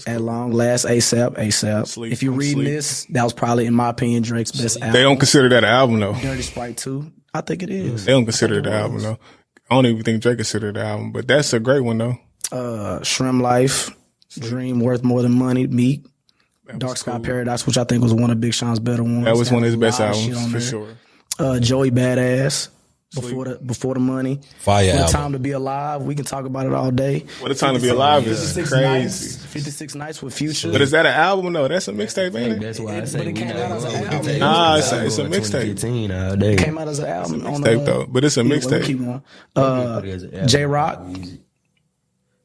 At long last, ASAP. Sleep, if you reading Sleep. this, that was probably, in my opinion, Drake's best album. They don't consider that an album though. Dirty Sprite 2. I think it is. They don't consider it an album though. I don't even think Drake considered it an album, but that's a great one though. Shrimp Life, Dream Worth More Than Money, Meek, Dark Sky Paradise, which I think was one of Big Sean's better ones. That was one of his Had a best lot of shit albums on for there. sure. Joey Badass, Before the Money. Fire What a album. Time to Be Alive. We can talk about it all day. What a Time to Be Alive is 56 crazy. Nights, 56 Nights with Future. But is that an album? No, that's a mixtape, ain't it? That's why I But say it we came not out as going an with album. the Nah, tape. it's a mixtape. 2015 all day. Came out as an album on Mixtape though, but it's a mixtape. Keep going. J Rock,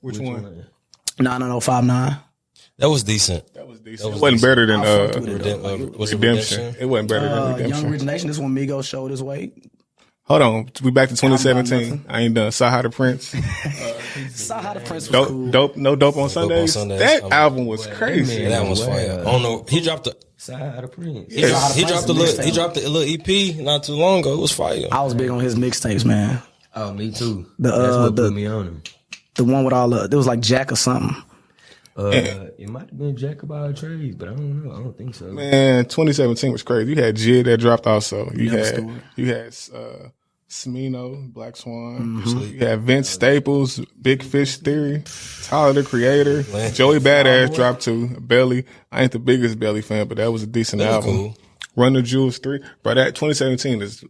Which one? 99059. That was decent. That was decent. It wasn't better than I fucked with it, Was it Redemption. It wasn't better than Young Redemption. Rich Nation. This one Migos showed his weight. Hold on, we back to Album 2017. I ain't done Saw How the Prince. Saw How the Prince was cool. No dope on Sundays. Sundays. That album was crazy. Yeah, that one was fire. I don't know. He dropped the. Side of Prince. He dropped a little EP not too long ago. It was fire. I was big on his mixtapes, man. Oh, me too. The, That's what the- put me on him. The one with all the, it was like Jack or something. It might have been Jack of all trades, but I don't know. I don't think so. Man, 2017 was crazy. You had Jid that dropped also. You Never had Stewart. Smino, Black Swan. You had Vince Staples, Big Fish Theory, Tyler the Creator, Joey Badass dropped too. Belly. I ain't the biggest Belly fan, but that was a decent That was album. cool. Run the Jewels 3. But that 2017 is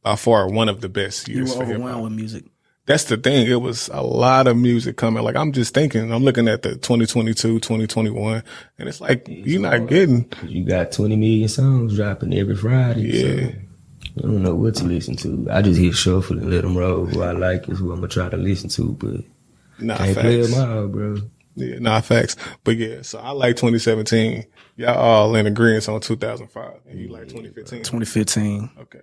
by far one of the best You years were for hip overwhelmed hop. with music. That's the thing. It was a lot of music coming. Like I'm just thinking, I'm looking at the 2022, 2021, and it's like you're not getting. You got 20 million songs dropping every Friday. Yeah. So I don't know what to listen to. I just hit shuffle and let them roll. Who I like is who I'm gonna try to listen to, but Nah, can't play facts. them all, bro. Yeah, nah, facts. But yeah, so I like 2017. Y'all all in agreement on 2005, and you like 2015. 2015. Okay.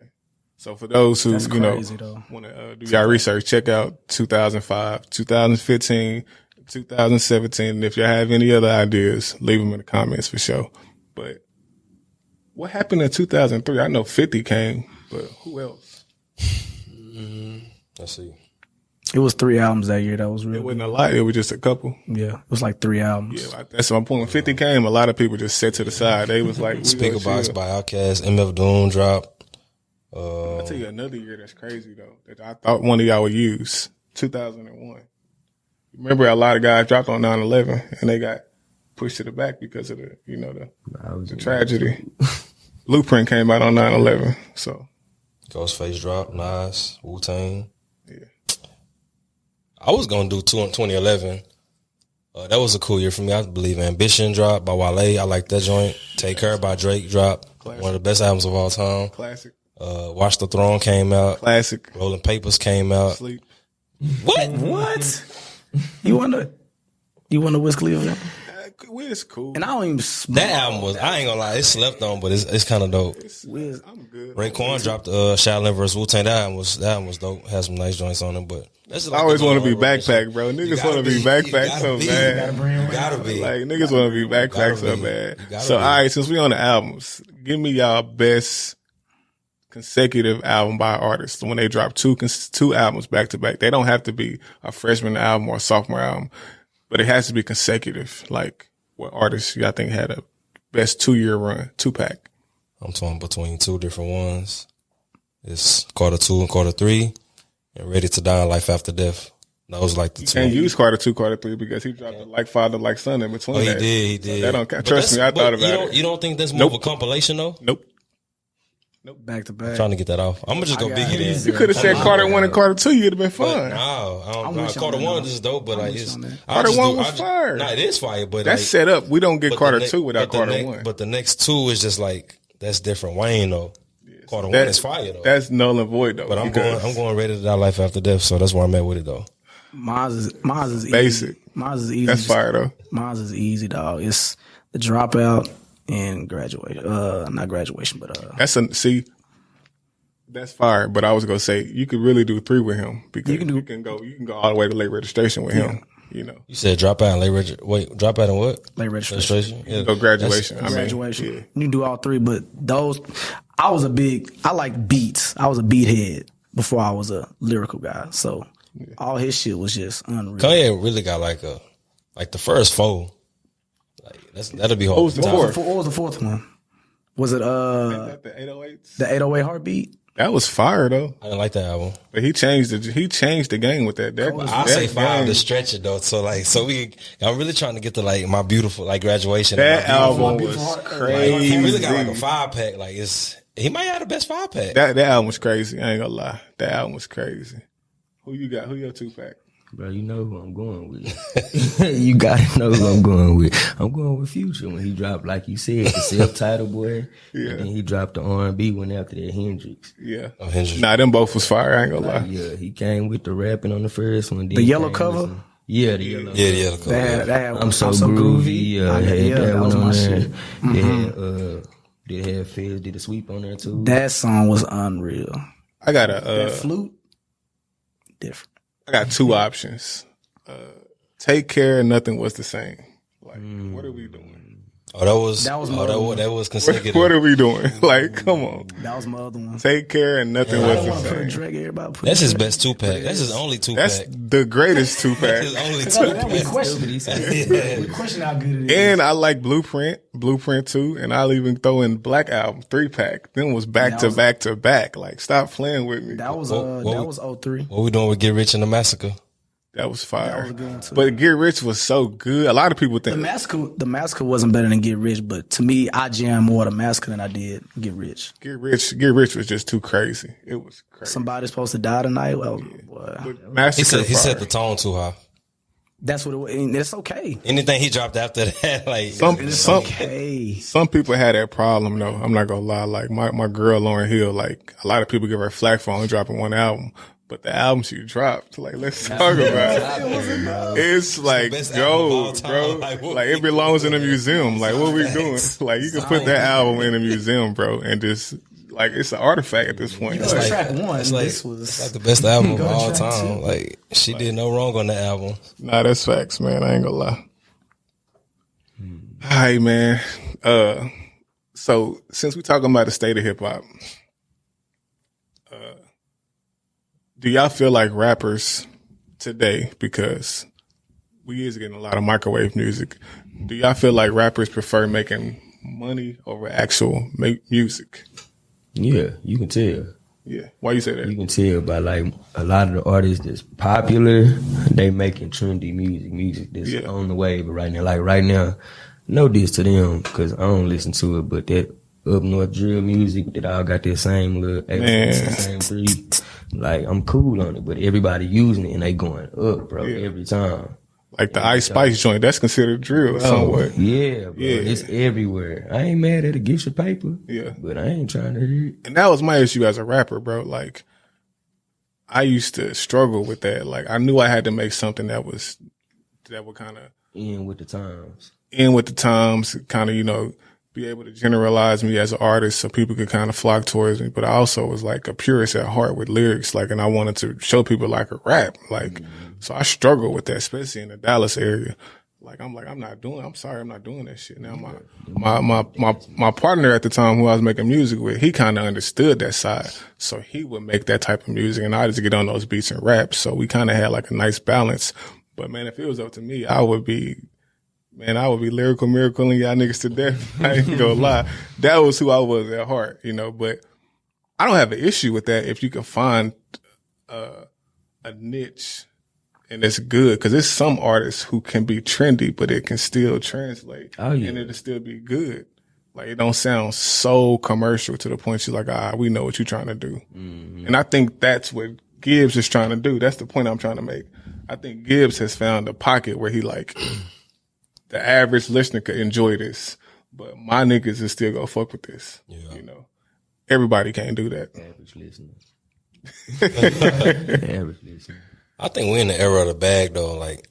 So for those who That's crazy, though. want to do y'all research, check out 2005, 2015, 2017. And if y'all have any other ideas, leave them in the comments for sure. But what happened in 2003? I know 50 came, but who else? Let's see. It was 3 albums that year. That was It really wasn't a lot. It was just a couple. Yeah, it was like 3 albums. Yeah, that's my point. When 50 came, a lot of people just set to the side. They was like, we Speaker gonna Box chill. by Outkast, MF Doom drop. I'll tell you another year that's crazy though that I thought one of y'all would use. 2001. Remember, a lot of guys dropped on 9/11 and they got pushed to the back because of the tragedy. Blueprint came out on 9/11, so Ghostface drop, Nas, Wu-Tang. yeah. I was gonna do 2011. That was a cool year for me. I believe Ambition drop by Wale. I like that joint. Take Care by Drake drop. Classic. One of the best albums of all time. Classic, Watch the Throne came out. classic. Rolling Papers came out. Sleep. What? You want to Wiz Khalifa? Wiz cool. And I don't even smoke. That album was, I ain't gonna lie, it's slept on, but it's kind of dope. Wiz. I'm good. Raekwon dropped Shaolin vs. Wu-Tang. That album was dope. Had some nice joints on it, but that's I always want to be backpack, bro. Niggas want to be backpack so bad. You gotta be. Like niggas want to be backpack so bad. So all right, since we on the albums, give me y'all best consecutive album by artists when they drop two albums back to back. They don't have to be a freshman album or a sophomore album, but it has to be consecutive. Like what artists y'all think had a best 2-year run, 2-pack? I'm torn between 2 different ones. It's Carter 2 and Carter 3, and Ready to Die and Life After Death. That was like the You 2. can't use Carter 2, Carter 3 because he dropped it Like Father, Like Son in between. Oh, he that. did. So that don't count. But Trust me, I thought about it. You don't think that's more Nope. of a compilation though? Nope. Back to back. Trying to get that off. I'm gonna just go Biggie then. You could have said Carter 1 and Carter 2. You'd have been fine. No, I don't I'm know. with you Carter on that, 1 though. is dope, but like with it's you on that. Carter 1 was fire. Nah, it is fire, but That's like, set up. We don't get but Carter the 2 without but the Carter next- 1. But the next 2 is just like that's different Wayne though. Carter 1 That- is fire though. That's null and void though. But I'm because going Ready to Die Life After Death, so that's where I'm at with it though. Mine is Basic. easy. Mine is easy. That's fire though. Mine is easy, dog. It's The Dropout and Graduation. Not Graduation, but That's a see. That's fire. But I was gonna say you could really do 3 with him because you can go all the way to late registration with him. You know, you said drop out and drop out and what? Late registration. Yeah. Go graduation. Graduation. Yeah. You can do all 3, but I like beats. I was a beat head before I was a lyrical guy. So all his shit was just unreal. Kanye really got like the first 4. Like that'll be hard. What was the fourth? What was the fourth one? Was it the 808s? The 808 Heartbeat? That was fire though. I didn't like that album. But he changed the game with that. I say 5 to stretch it though. So I'm really trying to get to like my beautiful like graduation. That album was crazy. Like, he really got like a 5-pack. Like he might have the best 5-pack. That album was crazy. I ain't gonna lie. That album was crazy. Who you got? Who your 2-pack? Bro, you know who I'm going with. You gotta know who I'm going with. I'm going with Future when he dropped, like you said, the self-titled boy. Yeah. And then he dropped the R&B one after that, Hendrix. Yeah. Oh, Hendrix. Nah, them both was fire. I ain't gonna lie. Yeah, he came with the rapping on the first one. The yellow cover? Yeah, the yellow cover. Yeah, the yellow cover. That I'm so groovy. Yeah, that was one my on shit. there. They had Fizz did a sweep on there too. That song was unreal. I got that flute, different. I got 2 options. Take Care and Nothing Was the Same. Like, what are we doing? That was consecutive. What are we doing? Like, come on. That was my other one. Take Care and Nothing Was the Same. That's his best 2-pack. That's his only 2-pack. That's the greatest 2-pack. That's his only 2-pack. We question how good it is. And I like Blueprint too, and I'll even throw in Black Album 3-pack. Then was back to back to back. Like, stop playing with me. That was 03. What we doing with Get Rich and the Massacre? That was fire. That was a good one too. But Get Rich was so good. A lot of people think the Massacre wasn't better than Get Rich, but to me, I jammed more the Massacre than I did Get Rich. Get Rich was just too crazy. It was crazy. Somebody's supposed to die tonight. Well, he set the tone too high. That's what it was. And it's okay. Anything he dropped after that, like some people had that problem though. I'm not gonna lie. Like my girl Lauryn Hill, like a lot of people give her flack for only dropping 1 album. But the album she dropped, like, let's talk about it. It's like gold, bro. Like, it belongs in a museum. Like, what we doing? Like, you can put that album in a museum, bro, and just, like, it's an artifact at this point. It's like track 1. It's like the best album of all time. Like, she did no wrong on that album. Nah, that's facts, man. I ain't gonna lie. All right, man. So, since we talking about the state of hip hop, do y'all feel like rappers today, because we is getting a lot of microwave music, do y'all feel like rappers prefer making money over actual music? Yeah, you can tell. Yeah. Why you say that? You can tell by like a lot of the artists that's popular, they making trendy music that's on the wave right now. Like right now, no diss to them because I don't listen to it, but that up north drill music that all got that same little same 3. Like, I'm cool on it, but everybody using it and they going up, bro, every time. Like the Ice Spice joint, that's considered drill somewhat. Yeah, bro. Yeah. It's everywhere. I ain't mad at it. Get your paper. Yeah. But I ain't trying to hear it. And that was my issue as a rapper, bro. Like, I used to struggle with that. Like, I knew I had to make something that would kind of in with the times, kind of, be able to generalize me as an artist so people could kind of flock towards me. But I also was like a purist at heart with lyrics, like, and I wanted to show people like a rap. Like, so I struggle with that, especially in the Dallas area. I'm not doing that shit. Now my partner at the time who I was making music with, he kind of understood that side. So he would make that type of music and I just get on those beats and rap. So we kind of had like a nice balance. But man, if it was up to me, I would be lyrical miracling y'all niggas to death. I ain't gonna lie. That was who I was at heart, but I don't have an issue with that if you can find a niche and it's good. Cause there's some artists who can be trendy, but it can still translate and it'll still be good. Like, it don't sound so commercial to the point you're like, we know what you're trying to do. Mm-hmm. And I think that's what Gibbs is trying to do. That's the point I'm trying to make. I think Gibbs has found a pocket where he like, the average listener could enjoy this, but my niggas is still gonna fuck with this. Yeah. Everybody can't do that. Average listener. Average listener. I think we're in the era of the bag though. Like,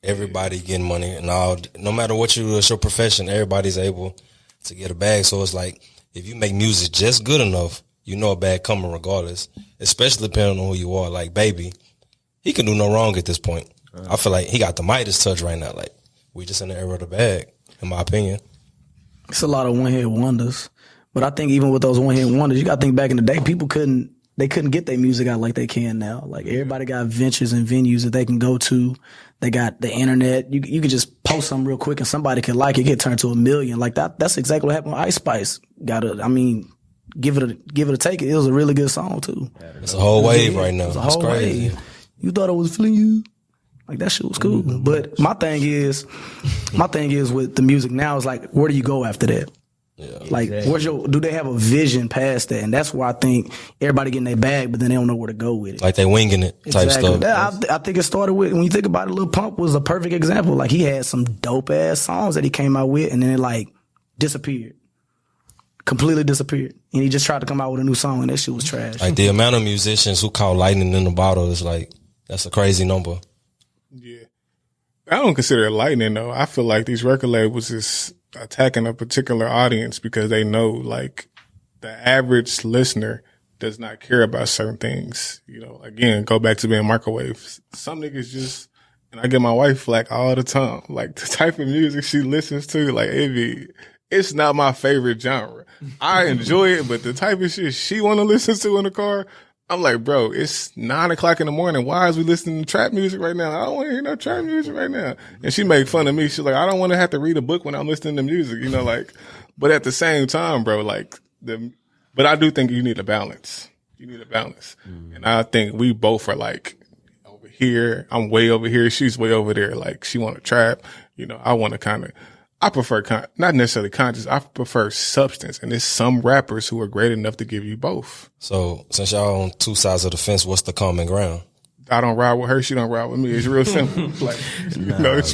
everybody getting money and all. No matter what you do, it's your profession. Everybody's able to get a bag. So it's like, if you make music just good enough, you know a bad coming regardless, especially depending on who you are. Like, Baby, he can do no wrong at this point. I feel like he got the Midas touch right now. Like, we just in the era of the bag, in my opinion. It's a lot of one-hit wonders. But I think even with those one-hit wonders, you got to think back in the day, people couldn't get their music out like they can now. Like, everybody got ventures and venues that they can go to. They got the internet. You could just post something real quick and somebody could like it, get turned to 1 million. Like, that's exactly what happened with Ice Spice. Give it a take. It was a really good song too. It's a whole wave right now. It's a whole wave. You thought I was feeling you? Like, that shit was cool. But my thing is with the music now is like, where do you go after that? Yeah. Like, do they have a vision past that? And that's where I think everybody getting their bag, but then they don't know where to go with it. Like, they winging it type stuff. I think it started with, when you think about it, Lil Pump was a perfect example. Like, he had some dope ass songs that he came out with, and then it like disappeared. Completely disappeared. And he just tried to come out with a new song, and that shit was trash. Like, the amount of musicians who caught lightning in the bottle is like, that's a crazy number. Yeah. I don't consider it lightning, though. I feel like these record labels is attacking a particular audience because they know, like, the average listener does not care about certain things. You know, again, go back to being microwave. Some niggas just, and I get my wife flack all the time. Like, the type of music she listens to, like, it's not my favorite genre. I enjoy it, but the type of shit she want to listen to in the car, I'm like, bro, it's 9:00 in the morning. Why is we listening to trap music right now? I don't want to hear no trap music right now. And she make fun of me. She's like, I don't want to have to read a book when I'm listening to music, you know, like, but at the same time, bro, like, but I do think you need a balance. You need a balance. And I think we both are like, over here, I'm way over here. She's way over there. Like, she want to trap, you know, I want to I prefer not necessarily conscious. I prefer substance, and there's some rappers who are great enough to give you both. So, since y'all on two sides of the fence, what's the common ground? I don't ride with her. She don't ride with me. It's real simple. Like, it's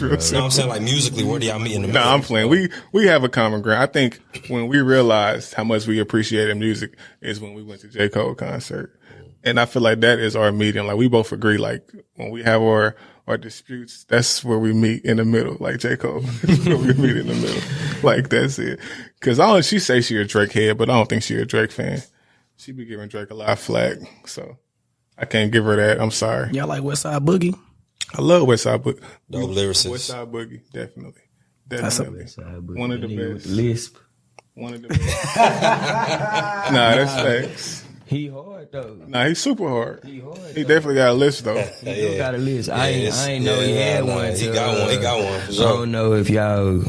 real simple. No, I'm saying, like, musically, where do y'all meet in the middle? No, I'm playing. We have a common ground. I think when we realized how much we appreciated music is when we went to J. Cole concert, and I feel like that is our medium. Like, we both agree. Like, when we have our disputes, that's where we meet in the middle. Like J. Cole, where we meet in the middle. Like, that's it. Cause she say she a Drake head, but I don't think she a Drake fan. She be giving Drake a lot of flack. So I can't give her that. I'm sorry. Y'all like Westside Boogie? I love Westside Boogie. Dope lyricist. Westside Boogie, definitely. That's one of the best. Lisp. One of the best. Nah, that's facts. He hard though. Nah, he's super hard. He definitely got a list though. He got a list. I ain't know he had one. He got one. He got one. For sure. I don't know if y'all.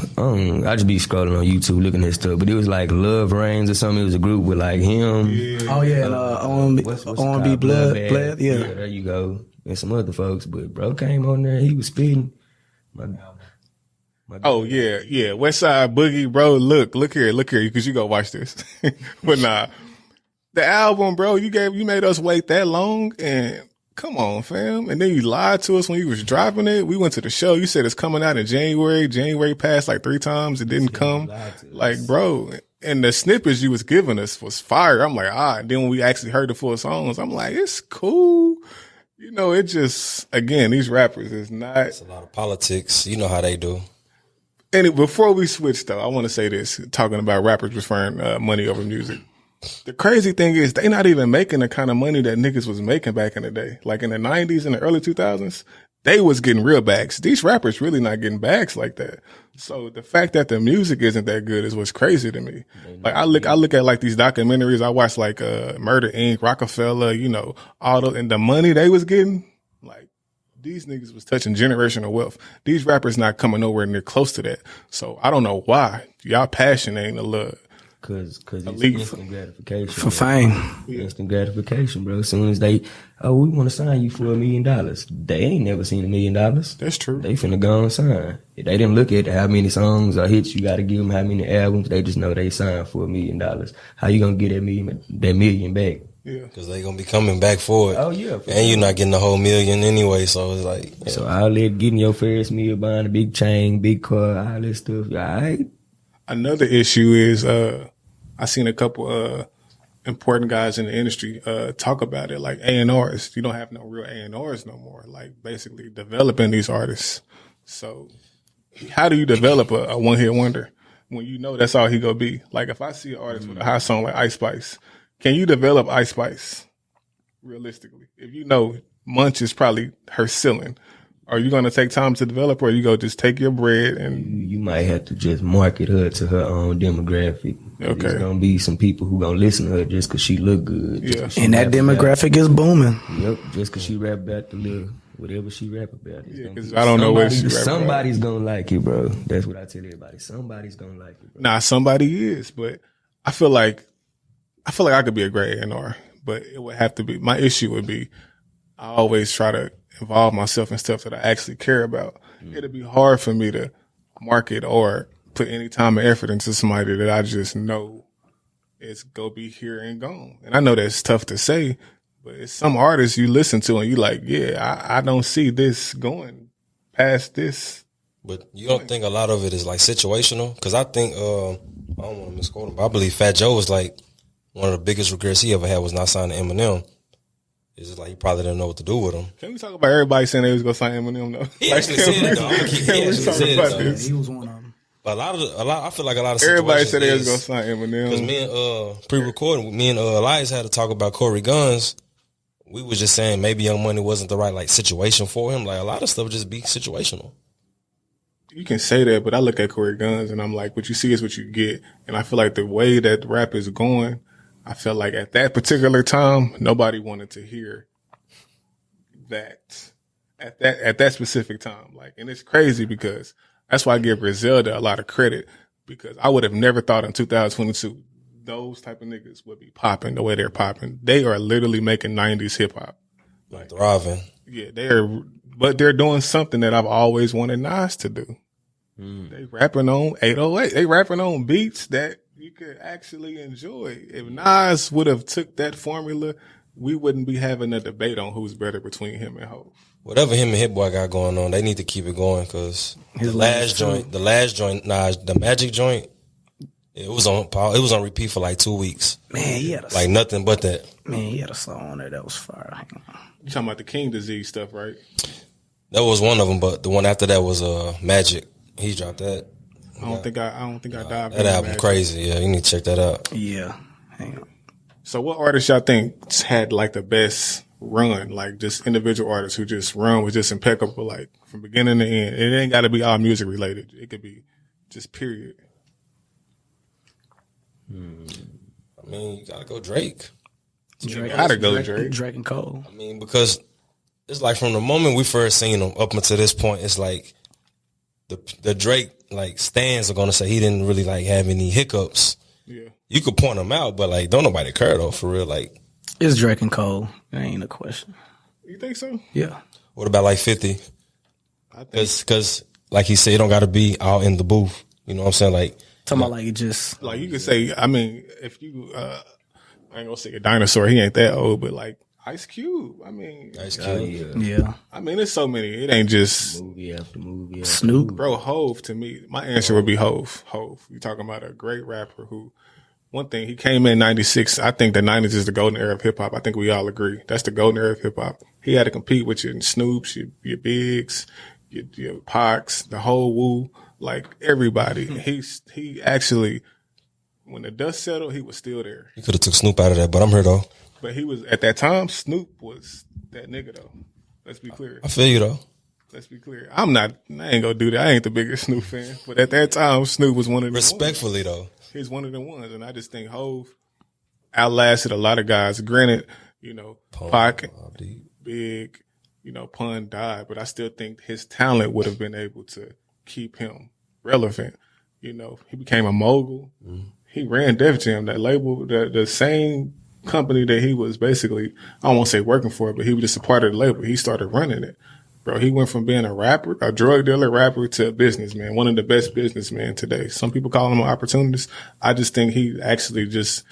I just be scrolling on YouTube looking at stuff, but it was like Love Reigns or something. It was a group with like him. Yeah. Oh yeah, and R&B Blood. Yeah, there you go. And some other folks, but bro came on there. He was spitting. Oh yeah. Westside Boogie, bro. Look here, because you go watch this. But nah. The album, bro, you made us wait that long, and come on, fam. And then you lied to us when you was dropping it. We went to the show. You said it's coming out in January. January passed like 3 times. It didn't come. Like, bro, and the snippets you was giving us was fire. I'm like, and then when we actually heard the full songs, I'm like, it's cool. You know, it just, again, these rappers is not. It's a lot of politics. You know how they do. And before we switch, though, I want to say this, talking about rappers preferring money over music. The crazy thing is they not even making the kind of money that niggas was making back in the day. Like in the 90s and the early 2000s, they was getting real bags. These rappers really not getting bags like that. So the fact that the music isn't that good is what's crazy to me. Like I look at like these documentaries. I watched like Murder Inc., Rockefeller, you know, and the money they was getting, like these niggas was touching generational wealth. These rappers not coming nowhere near close to that. So I don't know why y'all passion ain't a little. Cause it's instant gratification. For fame. Instant gratification, bro. As soon as we want to sign you for $1 million. They ain't never seen $1 million. That's true. They finna go and sign. If they didn't look at how many songs or hits you gotta give them, how many albums, they just know they signed for $1 million. How you gonna get that million back? Yeah. Cause they gonna be coming back for it. Oh yeah. And sure. You're not getting the whole million anyway, so it's like. Yeah. So all that getting your first meal, buying a big chain, big car, all that stuff, all right? Another issue is, I seen a couple, important guys in the industry, talk about it, like A&Rs. You don't have no real A&Rs no more, like basically developing these artists. So how do you develop a one-hit wonder when you know that's all he gonna be? Like if I see an artist with a hot song like Ice Spice, can you develop Ice Spice realistically? If you know Munch is probably her ceiling, are you going to take time to develop, or you go just take your bread and you might have to just market her to her own demographic. Okay. There's gonna be some people who gonna listen to her just because she look good. Yeah. And that demographic is booming. Yep, just because she rap about the little whatever she rap about. Yeah, because I don't know what she rap about. Somebody's gonna like it, bro. That's what I tell everybody. Somebody's gonna like it, bro. Nah, somebody is, but I feel like I could be a great A&R, but it would have to be, my issue would be, I always try to involve myself in stuff that I actually care about. It'd be hard for me to market or put any time and effort into somebody that I just know is go be here and gone. And I know that's tough to say, but it's some artists you listen to and you like, yeah, I don't see this going past this. But you don't think a lot of it is like situational? Because I think, I don't want to misquote him, but I believe Fat Joe was like one of the biggest regrets he ever had was not signing Eminem. It's just like he probably didn't know what to do with him. Can we talk about everybody saying they was gonna sign Eminem though? He actually said it though. He actually said it though. He was one of them. But I feel like a lot of everybody situations said they was gonna sign Eminem. Because me and pre-recording, me and Elias had to talk about Corey Guns. We was just saying maybe Young Money wasn't the right like situation for him. Like a lot of stuff just be situational. You can say that, but I look at Corey Guns and I'm like, what you see is what you get. And I feel like the way that rap is going, I felt like at that particular time, nobody wanted to hear that at that specific time. Like, and it's crazy because that's why I give Griselda a lot of credit, because I would have never thought in 2022 those type of niggas would be popping the way they're popping. They are literally making 90s hip hop. Like thriving. Yeah, but they're doing something that I've always wanted Nas to do. They rapping on 808. They rapping on beats that you could actually enjoy. If Nas would have took that formula, we wouldn't be having a debate on who's better between him and Hov. Whatever him and Hit Boy got going on, they need to keep it going because the last joint, Nas, the Magic joint, it was on repeat for like 2 weeks. Man, he had a like nothing but that. Man, he had a song on there that was fire. You talking about the King Disease stuff, right? That was one of them, but the one after that was Magic. He dropped that. I don't think I dived. That album crazy. Yeah, you need to check that out. Yeah, hang on. So, what artists y'all think had like the best run? Like just individual artists who just run was just impeccable, like from beginning to end. It ain't got to be all music related. It could be just period. I mean, you gotta go Drake. Drake and Cole. I mean, because it's like from the moment we first seen him up until this point, it's like the Drake like stands are gonna say he didn't really like have any hiccups. Yeah, you could point them out, but like don't nobody care though for real. Like it's Drake and Cole. That ain't a question. You think so? Yeah. What about like 50? I think because like he said, it don't got to be all in the booth. You know what I'm saying? Like talking about like it just like you could say. I mean, if you I ain't gonna say a dinosaur. He ain't that old, but like Ice Cube. I mean, Ice Cube. Yeah. I mean, there's so many. It ain't just movie after movie. Snoop, bro. Hov to me, my answer would be Hov. You talking about a great rapper who. One thing, he came in 96. I think the 90s is the golden era of hip hop. I think we all agree. That's the golden era of hip hop. He had to compete with your Snoops, your Bigs, your Pacs, the whole Wu, like everybody. He actually, when the dust settled, he was still there. You could have took Snoop out of that, but I'm here though. But he was, at that time, Snoop was that nigga though. Let's be clear. I feel you though. Let's be clear. I ain't gonna do that. I ain't the biggest Snoop fan. But at that time, Snoop was one of the respectfully ones. Though. He's one of the ones, and I just think Hov outlasted a lot of guys. Granted, you know, Pac, Big, you know, Pun died, but I still think his talent would have been able to keep him relevant. You know, he became a mogul. Mm-hmm. He ran Def Jam, that label, the same company that he was basically, I don't want to say working for, but he was just a part of the label. He started running it. Bro, he went from being a rapper, a drug dealer rapper, to a businessman, one of the best businessmen today. Some people call him an opportunist. I just think he actually just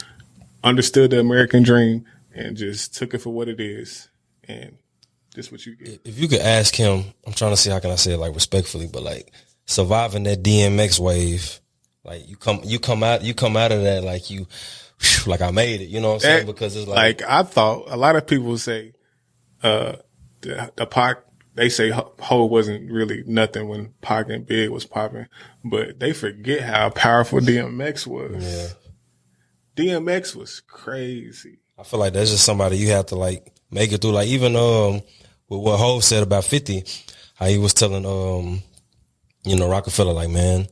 understood the American dream and just took it for what it is. And just what you get. If you could ask him, I'm trying to see how can I say it like respectfully, but like surviving that DMX wave, like you come out of that like you, like I made it, you know what I'm saying? Because it's like I thought a lot of people say, the Pac, they say Ho wasn't really nothing when Pac and Big was popping, but they forget how powerful DMX was. Yeah. DMX was crazy. I feel like that's just somebody you have to like make it through. Like even with what Hov said about 50, how he was telling Rockefeller, like, man,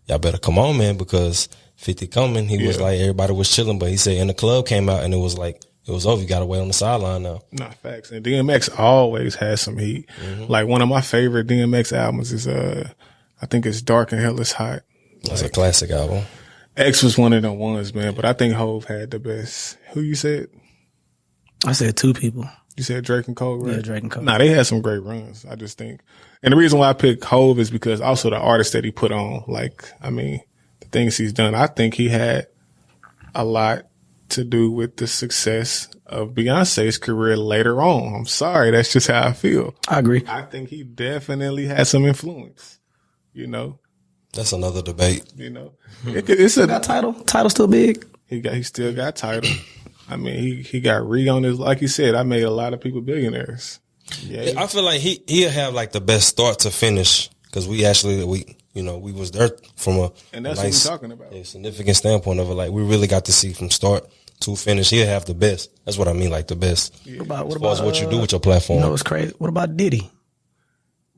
y'all better come on, man, because 50 coming. He was like, everybody was chilling, but he said, and the club came out and it was like, it was over. You got to wait on the sideline now. Nah, facts. And DMX always has some heat. Mm-hmm. Like one of my favorite DMX albums is, I think it's Dark and Hell is Hot. That's a classic album. X was one of them ones, man, but I think Hov had the best. Who you said? I said two people. You said Drake and Cole, right? Yeah, Drake and Cole. Nah, they had some great runs, I just think. And the reason why I picked Hov is because also the artists that he put on, like, I mean, the things he's done, I think he had a lot to do with the success of Beyonce's career later on. I'm sorry, that's just how I feel. I agree. I think he definitely had some influence, you know? That's another debate. You know? It's got title? Title still big? He still got title. I mean, he got on his, like you said, I made a lot of people billionaires. Yeah. I feel like he'll have like the best start to finish because we was there from a and that's nice, what we're talking about. A significant standpoint of it. Like we really got to see from start to finish. He'll have the best. That's what I mean, like the best. Yeah. What about what you do with your platform? You know what's crazy? What about Diddy?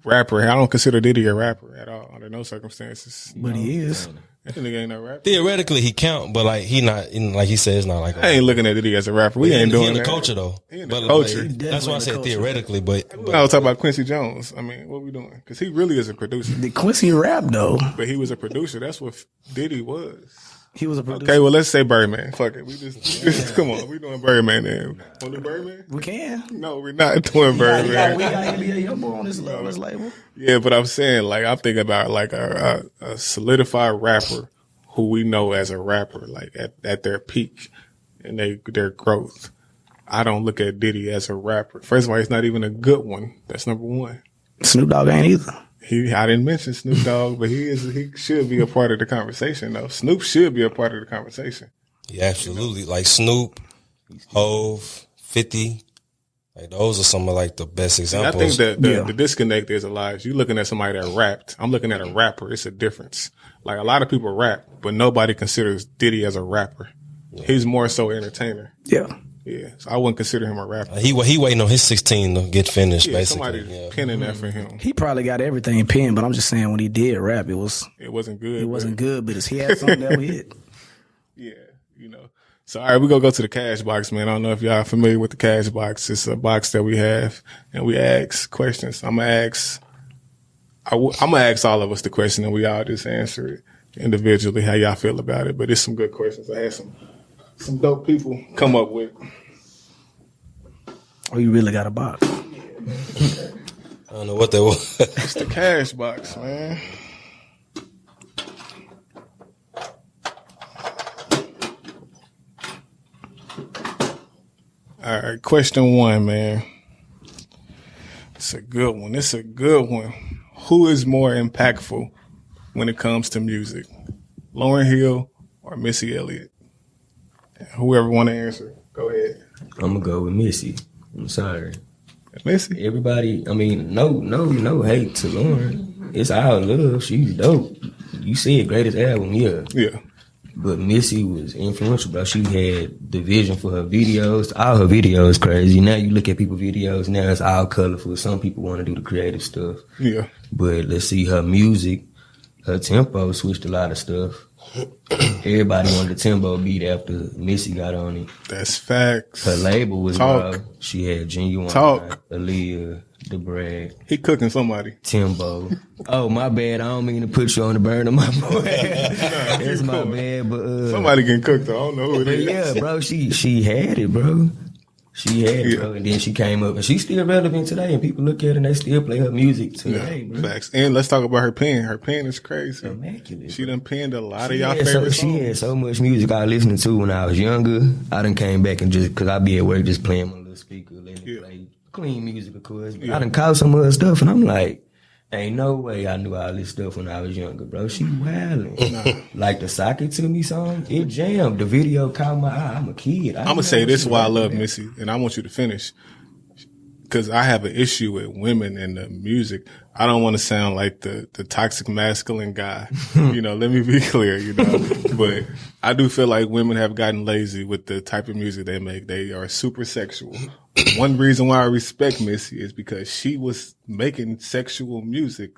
Rapper. I don't consider Diddy a rapper at all under no circumstances. But he is. That nigga ain't no rapper. Theoretically, he count, but like he not, like he said, it's not like. I ain't looking at Diddy as a rapper. We ain't doing he in that. the culture though. He in the culture. Like, that's why I said theoretically, but I was talking about Quincy Jones. I mean, what we doing? Because he really is a producer. Did Quincy rap though? But he was a producer. That's what Diddy was. He was a producer. Okay, well, let's say Birdman. Fuck it. We just come on. We doing Birdman then. Want to do Birdman? We can. No, we're not doing Birdman. We got to be a young boy on this label. Yeah, but I'm saying, like, I'm thinking about like a solidified rapper who we know as a rapper, like at their peak and their growth. I don't look at Diddy as a rapper. First of all, he's not even a good one. That's number one. Snoop Dogg ain't either. I didn't mention Snoop Dogg, but he should be a part of the conversation though. Snoop should be a part of the conversation. Yeah, absolutely. Like Snoop, Hov, 50. Like those are some of like the best examples. And I think that the disconnect is a lot. You looking at somebody that rapped. I'm looking at a rapper. It's a difference. Like a lot of people rap, but nobody considers Diddy as a rapper. Yeah. He's more so entertainer. Yeah. Yeah. So I wouldn't consider him a rapper. He waiting on his 16 to get finished, basically. Somebody penning that for him. He probably got everything pinned, but I'm just saying when he did rap, it wasn't good. It wasn't good, but he had something that would hit. Yeah, you know. So, all right, we're going to go to the Kash box, man. I don't know if y'all are familiar with the Kash box. It's a box that we have, and we ask questions. I'm going to ask all of us the question, and we all just answer it individually, how y'all feel about it. But it's some good questions. I had some dope people come up with. Oh, you really got a box? I don't know what that was. It's the Kash box, man. All right, question 1, man. It's a good one. Who is more impactful when it comes to music? Lauryn Hill or Missy Elliott? Whoever want to answer, go ahead. I'm gonna go with Missy. I'm sorry. Missy? Everybody, I mean, no hate to Lauryn. It's all love. She's dope. You see it, greatest album, yeah. Yeah. But Missy was influential, bro. She had the vision for her videos. All her videos crazy. Now you look at people's videos, now it's all colorful. Some people want to do the creative stuff. Yeah. But let's see, her music, her tempo switched a lot of stuff. Everybody wanted the tempo beat after Missy got on it. That's facts. Her label was Talk. raw. She had Genuine, Talk. Aaliyah, The Brad. He cooking somebody. Timbo. Oh, my bad. I don't mean to put you on the burner, my boy. That's my bad, but somebody getting cooked though. I don't know who it is. Yeah, bro. She had it, bro. She had it, bro. And then she came up, and she's still relevant today. And people look at her and they still play her music today, bro. Facts. And let's talk about her pen. Her pen is crazy. Immaculate. She done penned a lot of y'all favorite songs. She had so much music I listened to when I was younger. I done came back and just, cause I be at work just playing my little speaker, letting it play clean music, of course. But I done caught some other stuff, and I'm like, ain't no way I knew all this stuff when I was younger, bro. She wildin'. Like the Sock It To Me song, it jammed. The video caught my eye. I'm a kid. I'm going to say this is why I love Missy, and I want you to finish. Because I have an issue with women in the music. I don't want to sound like the toxic masculine guy. Let me be clear, but I do feel like women have gotten lazy with the type of music they make. They are super sexual. One reason why I respect Missy is because she was making sexual music,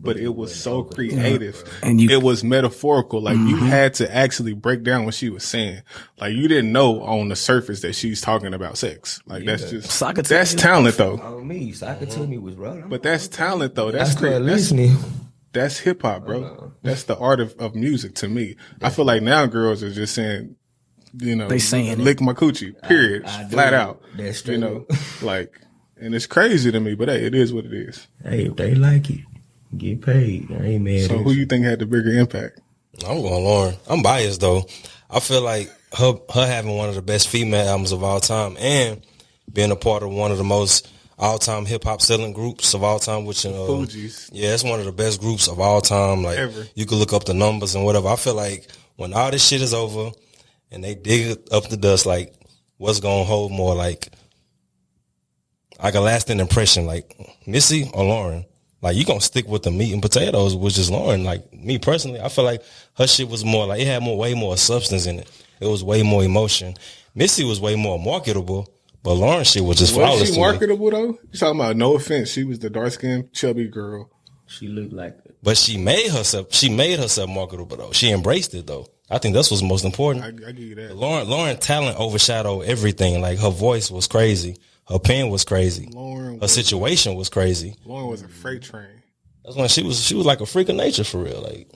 but it was so creative and it was metaphorical. Like you had to actually break down what she was saying. Like you didn't know on the surface that she's talking about sex. Like that's talent though. On me, Soccer to me was wrong. But that's talent though. That's great. That's hip hop, bro. That's the art of music to me. I feel like now girls are just saying, they saying lick my coochie, period, flat out. That's true. And it's crazy to me, but hey, it is what it is. Hey, if they like it, get paid. I ain't mad. So who you think had the bigger impact? I'm going Lauren. I'm biased though. I feel like her having one of the best female albums of all time and being a part of one of the most all-time hip-hop selling groups of all time, which Fugees. Yeah, it's one of the best groups of all time. Like ever. You can look up the numbers and whatever. I feel like when all this shit is over and they dig up the dust, like what's gonna hold more like a lasting impression, like Missy or Lauren? Like you gonna stick with the meat and potatoes, which is Lauren. Like me personally, I feel like her shit was more like it had way more substance in it. It was way more emotion. Missy was way more marketable. But Lauren's shit was just flawless. Was she marketable though? You talking about? No offense, she was the dark skinned chubby girl. She looked like it. But she made herself marketable though. She embraced it though. I think that's what's most important. I give you that. Lauren's talent overshadowed everything. Like her voice was crazy. Her pen was crazy. Her situation was crazy. Lauren was a freight train. That's when she was like a freak of nature for real. Like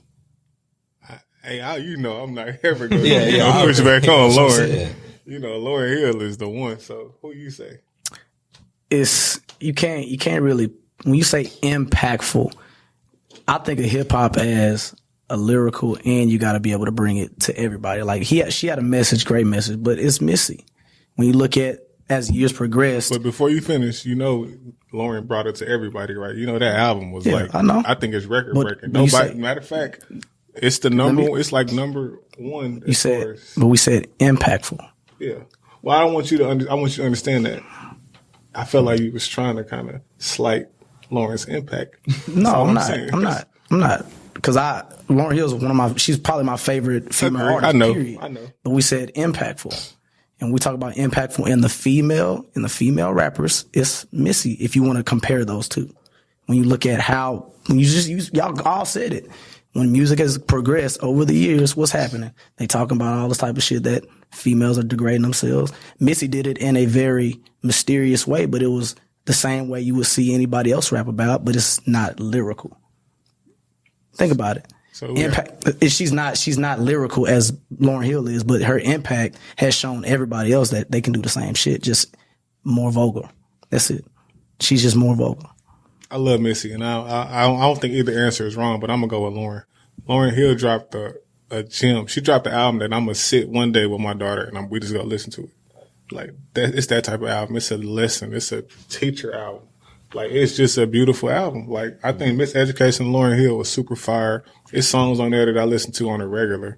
I'm not ever going to push back on Lauren. Lauryn Hill is the one. So who you say? You can't really, when you say impactful, I think of hip hop as a lyrical, and you got to be able to bring it to everybody. Like she had a message, great message, but it's Missy. When you look at as years progressed. But before you finish, Lauren brought it to everybody, right? That album was I think it's record breaking. Matter of fact, it's the number. It's like number one. But we said impactful. Yeah. Well, I want you to understand that. I felt like you was trying to kind of slight Lauren's impact. No, I'm not. Because Lauryn Hill is she's probably my favorite female artist. I know. Period. I know. But we said impactful. And we talk about impactful in the female rappers, it's Missy if you want to compare those two. When you look at y'all all said it. When music has progressed over the years, what's happening? They talking about all this type of shit that females are degrading themselves. Missy did it in a very mysterious way, but it was the same way you would see anybody else rap about, but it's not lyrical. Think about it. So she's not lyrical as Lauryn Hill is, but her impact has shown everybody else that they can do the same shit, just more vulgar. That's it. She's just more vulgar. I love Missy, and I don't think either answer is wrong, but I'm gonna go with Lauren. Lauryn Hill dropped a gem. She dropped the album that I'm gonna sit one day with my daughter and we just gonna listen to it. Like that, it's that type of album. It's a lesson. It's a teacher album. Like it's just a beautiful album. Like I think Miss Education Lauryn Hill was super fire. There's songs on there that I listen to on a regular.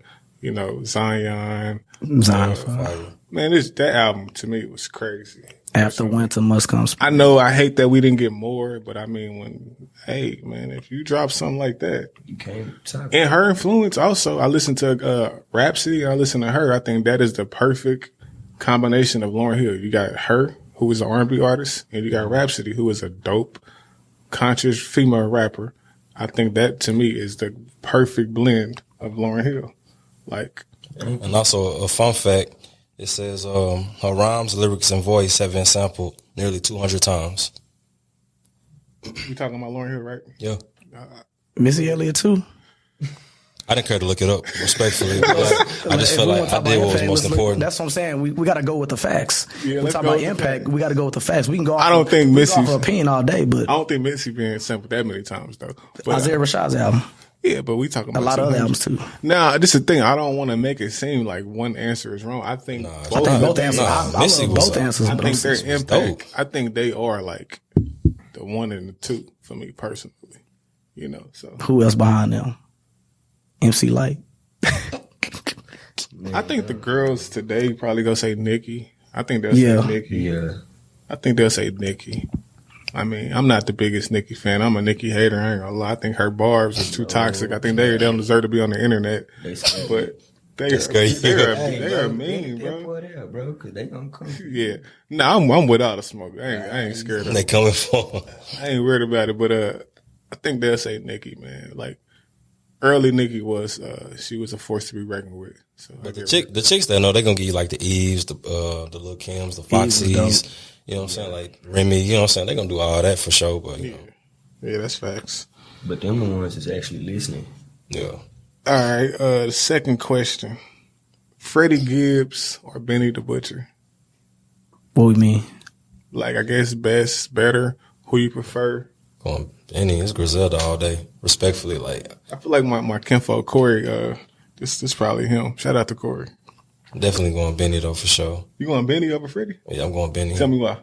Zion. Man, that album to me was crazy. After winter must come spring. I know I hate that we didn't get more, but I mean, if you drop something like that, you can't talk. And her influence also, I listen to Rhapsody, I listen to her. I think that is the perfect combination of Lauryn Hill. You got her, who is an R&B artist, and you got Rhapsody, who is a dope, conscious female rapper. I think that to me is the perfect blend of Lauryn Hill. And also a fun fact. It says her rhymes, lyrics, and voice have been sampled nearly 200 times. You talking about Lauryn Hill, right? Yeah. Missy Elliott too. I didn't care to look it up, respectfully. But I just felt like I did what was most important. That's what I'm saying. We got to go with the facts. Yeah, we talk about impact. We got to go with the facts. We can go. I don't think Missy's opinion all day, but I don't think Missy been sampled that many times though. But Isaiah Rashad's album. Yeah, but we talking about a lot of other albums too. Now, this is the thing. I don't want to make it seem like one answer is wrong. I think both answers. I love both answers. I think their impact. I think they are like the one and the two for me personally. So who else behind them? MC Light. I think the girls today probably gonna say Nicki. I think they'll say Nicki. Yeah. I think they'll say Nicki. I mean, I'm not the biggest Nicki fan. I'm a Nicki hater. I ain't gonna lie. I think her barbs are too toxic. I think they don't deserve to be on the internet. But they're mean, bro. Cause they gonna come. Yeah. No, I'm without a smoke. I ain't scared of it. They coming for. I ain't worried about it, but I think they'll say Nicki, man. Like early Nicki was, she was a force to be reckoned with. So but the chicks that know, they gonna give you like the Eves, the Lil Kims, the Foxies. You know what I'm saying? Like Remy, you know what I'm saying? They gonna do all that for sure, but you know. Yeah, that's facts. But them the ones that's actually listening. Yeah. All right, the second question. Freddie Gibbs or Benny the Butcher? What we mean? Like, I guess best, better, who you prefer? Going Benny, it's Griselda all day. Respectfully, like. I feel like my kinfolk, Corey, this probably him. Shout out to Corey. Definitely going Benny though, for sure. You going Benny over Freddie? Yeah, I'm going Benny. Tell me why.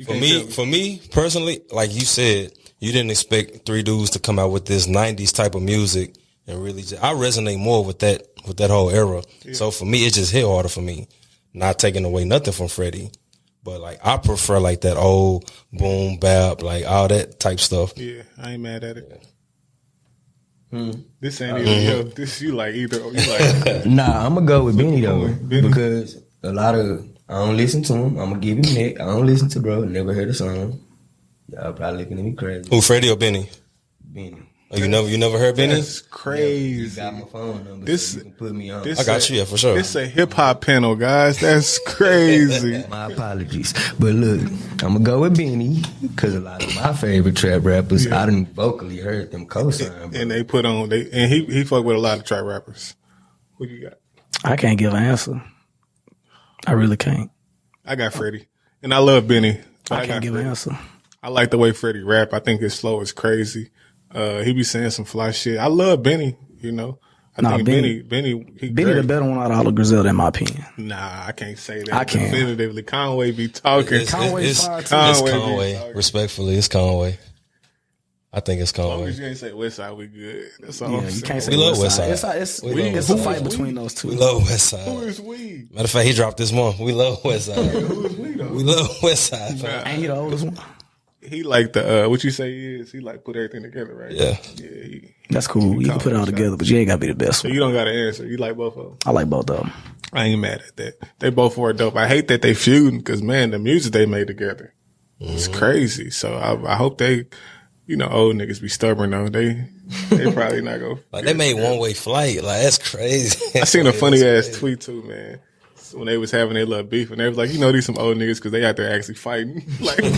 For me personally, like you said, you didn't expect three dudes to come out with this 90s type of music and really I resonate more with that whole era. Yeah. So for me, it just hit harder for me. Not taking away nothing from Freddie, but like I prefer like that old boom bap, like all that type stuff. Yeah, I ain't mad at it. This ain't either this you like either. Nah, I'm gonna go with Benny though, because a lot of I don't listen to him. I'm gonna give him neck. I don't listen to bro. Never heard a song. Y'all probably looking at me crazy. Who, Freddie or Benny? Benny. Oh, you never heard Benny? That's crazy. You got my phone number. This so you can put me on. I got you, yeah, for sure. It's a hip hop panel, guys. That's crazy. My apologies, but look, I'm gonna go with Benny because a lot of my favorite trap rappers, I done vocally heard them co-sign, and they put on and he fuck with a lot of trap rappers. What you got? I can't give an answer. I really can't. I got Freddie, and I love Benny. I can't give an answer. I like the way Freddie rap. I think his flow is crazy. He be saying some fly shit. I love Benny, you know. I think Benny the better one out of all of Griselda, in my opinion. Nah, I can't say that. I can't. Definitively. Conway be talking. It's Conway. Respectfully, it's Conway. I think it's Conway. As long as you ain't say Westside, we good. That's all I'm saying. You can't say we love Westside. It's a fight between those two. We love Westside. Who is we? Matter of fact, he dropped this month. We love Westside. Who is we though? We love Westside. Ain't he the oldest one? He like the what you say he is. He like put everything together, right? Yeah. Yeah. That's cool. You can put it all together, but you ain't gotta be the best So one. you don't got an answer. You like both of them. I like both of them. I ain't mad at that. They both were dope. I hate that they feuding because man, the music they made together, it's crazy. So I hope they, you know, old niggas be stubborn though. They probably not go. Like they made One Way Flight. Like that's crazy. I seen a funny ass tweet too, man. When they was having their little beef, and they was like, you know, these some old niggas because they out there actually fighting. Like, young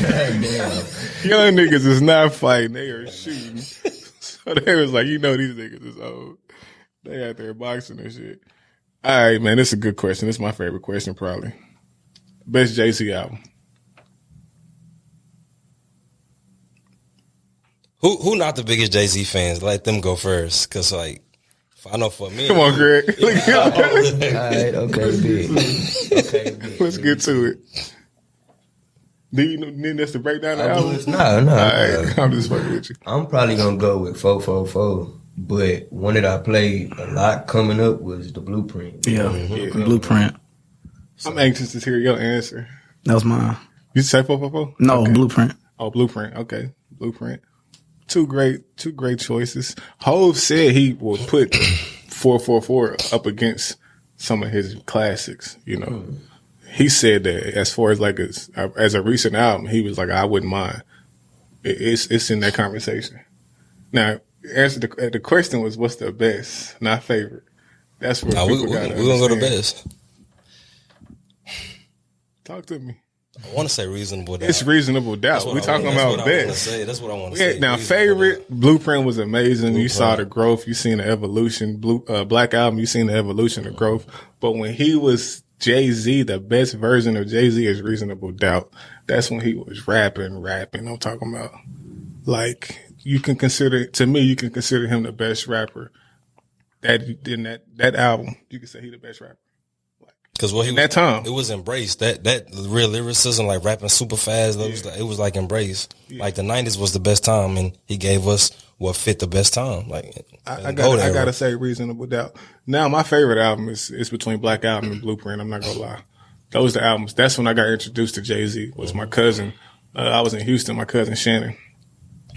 niggas is not fighting; they are shooting. So they was like, you know, these niggas is old. They out there boxing and shit. All right, man, this is a good question. This is my favorite question, probably. Best Jay-Z album. Who not the biggest Jay-Z fans? Let them go first, cause like. I know for me. Come on, Greg. All right, okay, big. Let's get to it. Do you need us to break down the album? No. All right, I'm just fucking with you. I'm probably gonna go with 444, but one that I played a lot coming up was the Blueprint. Yeah. Blueprint. I'm anxious to hear your answer. That was mine. You say 444? No, okay. Blueprint. Oh, Blueprint. Okay, Blueprint. Two great choices. Hov said he would put 444 up against some of his classics. You know, he said that as far as like as a recent album, he was like, I wouldn't mind. It's in that conversation. Now, answer the question was, what's the best, not favorite. That's where people got. We're gonna go to best. Talk to me. I want to say reasonable doubt. It's reasonable doubt. We talking about best. That's what I want to say. Now, favorite Blueprint was amazing. You saw the growth. You seen the evolution. Black Album. You seen the evolution of growth. But when he was Jay-Z, the best version of Jay-Z is Reasonable Doubt. That's when he was rapping. I'm talking about like you can consider him the best rapper. That album, you can say he the best rapper. Because what he was, that time, it was embraced. That real lyricism, like rapping super fast, it was like embraced. Yeah. Like the 90s was the best time, and he gave us what fit the best time. Like I gotta say, Reasonable Doubt. Now my favorite album is between Black Album and Blueprint. I'm not gonna lie. Those are the albums. That's when I got introduced to Jay-Z. Was my cousin. I was in Houston. My cousin Shannon.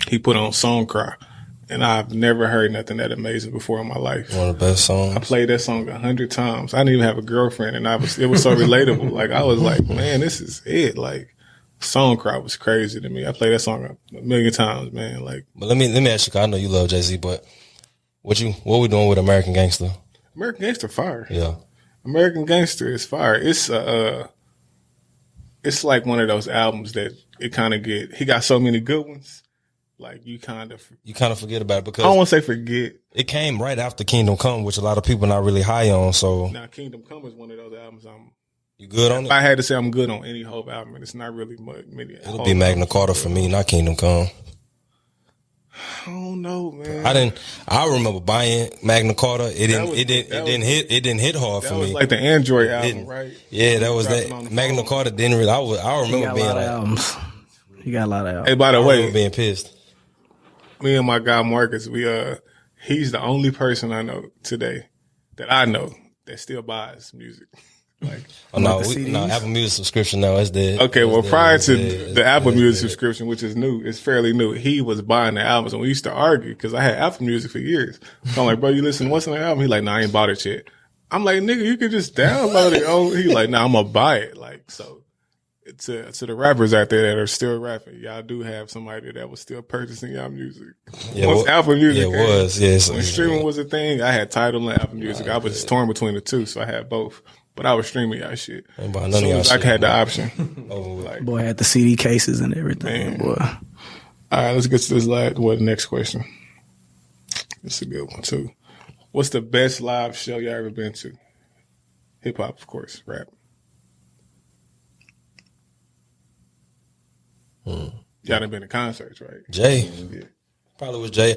He put on Song Cry. And I've never heard nothing that amazing before in my life. One of the best songs. I played that song 100 times. I didn't even have a girlfriend, and it was so relatable. Like, I was like, man, this is it. Like, Song Cry was crazy to me. I played that song a million times, man. Like, but let me ask you, 'cause I know you love Jay-Z, but what we doing with American Gangster? American Gangster fire. Yeah. American Gangster is fire. It's like one of those albums that it kind of he got so many good ones. Like, you kind of forget about it because I don't want to say forget. It came right after Kingdom Come, which a lot of people not really high on. So now Kingdom Come is one of those albums you good on it? If I had to say I'm good on any Hope album, and it's not really many. It'll be Magna Carta for me, not Kingdom Come. I don't know, man. I remember buying Magna Carta. It didn't hit hard for me. That was like the Android album, right? Yeah, that was that. Magna Carta didn't really. I remember being like, albums. You got a lot of albums. Hey, by the way, being pissed. Me and my guy Marcus, he's the only person I know today that still buys music. Like, Apple Music subscription now is dead. Okay, prior to the Apple Music subscription, which is new, it's fairly new. He was buying the albums, and we used to argue because I had Apple Music for years. So I'm like, bro, you listen to what's on the album? He like, nah, I ain't bought it yet. I'm like, nigga, you can just download it. He like, nah, I'm gonna buy it. Like, so to the rappers out there that are still rapping, y'all do have somebody that was still purchasing y'all music. Yeah, once Apple Music, it was. Yes, when streaming was a thing, I had Tidal and Apple Music. I was torn between the two, so I had both. But I was streaming y'all shit. Ain't buying none of y'all shit. I had the option. Boy had the CD cases and everything. Man. Boy. All right, let's get to this the next question. This is a good one too. What's the best live show y'all ever been to? Hip hop, of course, rap. Y'all done been to concerts, right? Jay. Yeah. Probably was Jay.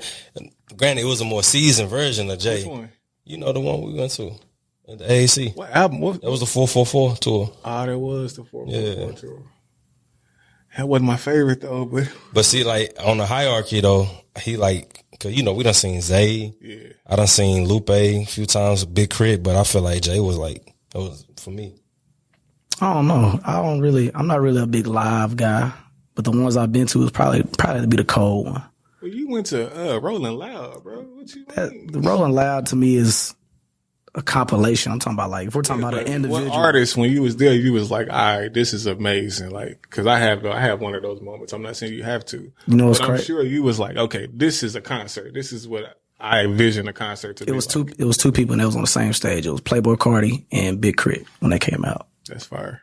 Granted, it was a more seasoned version of Jay. Which one? You know the one we went to. At the AAC. What album? That was the 444 tour. Ah, that was the 444 tour. That wasn't my favorite though, but see, like on the hierarchy though, he like, cause you know we done seen Zay. Yeah. I done seen Lupe a few times, Big Crit, but I feel like Jay was like, that was for me. I don't know. I'm not really a big live guy, but the ones I've been to is probably to be the cold one. Well, you went to Rolling Loud, bro. What you mean? The Rolling Loud to me is a compilation. I'm talking about like, if we're talking about an individual. What artist, when you was there, you was like, all right, this is amazing. Like, cause I have one of those moments. I'm not saying you have to. You know what's crazy? I'm sure you was like, okay, this is a concert. This is what I envision a concert to be. It was two people and they was on the same stage. It was Playboi Carti and Big Crit when they came out. That's fire.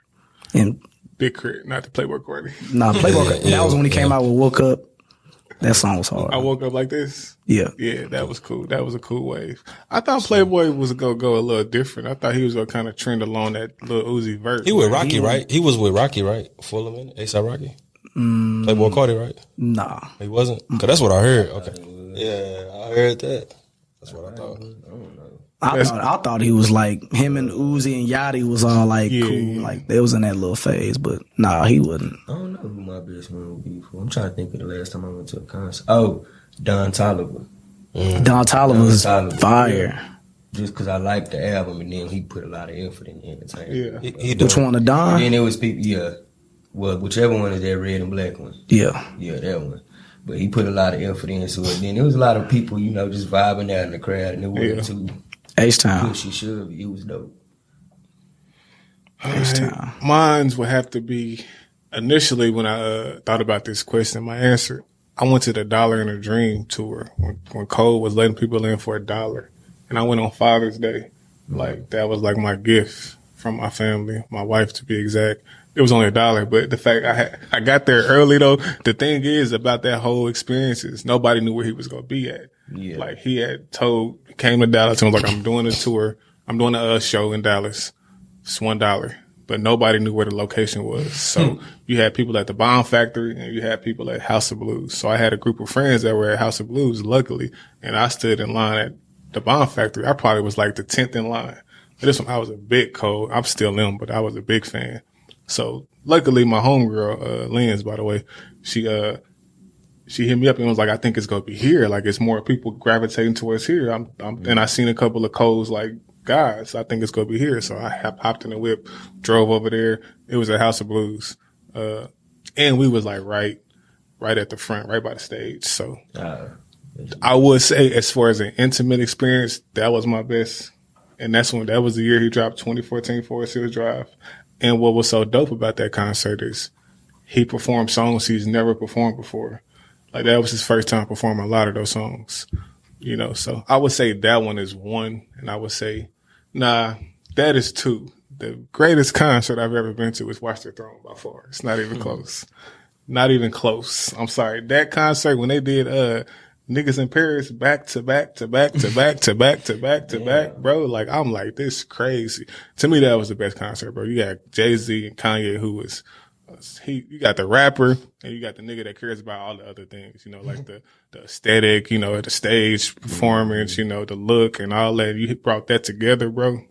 And Big Crit, not the Playboi Carti. Nah, Playboi Carti. That was when he came out with Woke Up. That song was hard. I woke up like this. Yeah. Yeah, that was cool. That was a cool wave. I thought Playboi was going to go a little different. I thought he was going to kind of trend along that Lil Uzi verse. He with Rocky, right? He was with Rocky, right? Full of it? A$AP Rocky? Playboi Carti, right? Nah. He wasn't? Cause that's what I heard. Okay. Yeah, I heard that. That's what I thought. I thought he was like, him and Uzi and Yachty was all like cool. Like they was in that little phase, but nah, he wasn't. I don't know who my best man would be for. I'm trying to think of the last time I went to a concert. Oh, Don Toliver. Don Toliver was fire. Yeah. Just because I liked the album and then he put a lot of effort in the entertainment. Yeah. He Which one, the Don? Then there was people, yeah. Well, whichever one is that red and black one. Yeah. Yeah, that one. But he put a lot of effort into it. Then there was a lot of people, you know, just vibing out in the crowd and it wasn't too H-Town. pushy, should be. It was dope. H-Town. Mines would have to be, initially when I thought about this question, my answer, I went to the Dollar and a Dream tour when Cole was letting people in for $1. And I went on Father's Day. Like, that was like my gift from my family, my wife to be exact. It was only $1, but the fact I got there early though, the thing is about that whole experience is nobody knew where he was going to be at. Yeah. Like he came to Dallas and was like, I'm doing a tour. I'm doing a show in Dallas. It's $1, but nobody knew where the location was. So you had people at the Bomb Factory and you had people at House of Blues. So I had a group of friends that were at House of Blues, luckily, and I stood in line at the Bomb Factory. I probably was like the 10th in line. But this one, I was a big Cole. I'm still in, but I was a big fan. So luckily my homegirl, Lens, by the way, she hit me up and was like, I think it's going to be here. Like it's more people gravitating towards here. And I seen a couple of Coles like guys. I think it's gonna be here. So I hopped in the whip, drove over there. It was at House of Blues, and we was like right at the front, right by the stage. So I would say, as far as an intimate experience, that was my best. And that was the year he dropped 2014 Forest Hills Drive. And what was so dope about that concert is he performed songs he's never performed before. Like, that was his first time performing a lot of those songs, you know. So I would say that one is one, and I would say, that is two. The greatest concert I've ever been to was Watch the Throne by far. It's not even close. Not even close. I'm sorry. That concert, when they did Niggas in Paris back to back, bro, like, I'm like, this is crazy. To me, that was the best concert, bro. You got Jay-Z and Kanye, who was you got the rapper and you got the nigga that cares about all the other things, you know, like the aesthetic, you know, the stage performance, you know, the look and all that. You brought that together, bro.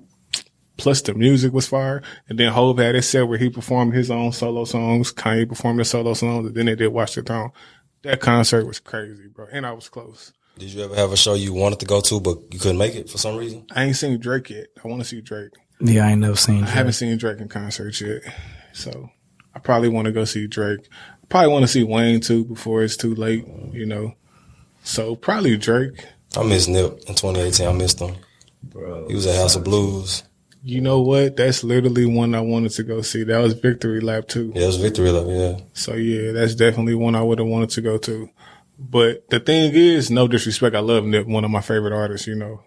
Plus the music was fire. And then Hov had his set where he performed his own solo songs. Kanye performed his solo songs. And then they did Watch the Throne. That concert was crazy, bro. And I was close. Did you ever have a show you wanted to go to, but you couldn't make it for some reason? I ain't seen Drake yet. I want to see Drake. Yeah, I ain't never seen Drake. I haven't seen Drake in concert yet. So I probably want to go see Drake. I probably want to see Wayne too before it's too late, you know. So probably Drake. I missed Nip in 2018. I missed him. Bro, he was at House of Blues. You know what? That's literally one I wanted to go see. That was Victory Lap too. Yeah, it was Victory Lap, yeah. So yeah, that's definitely one I would have wanted to go to. But the thing is, no disrespect, I love Nip, one of my favorite artists, you know.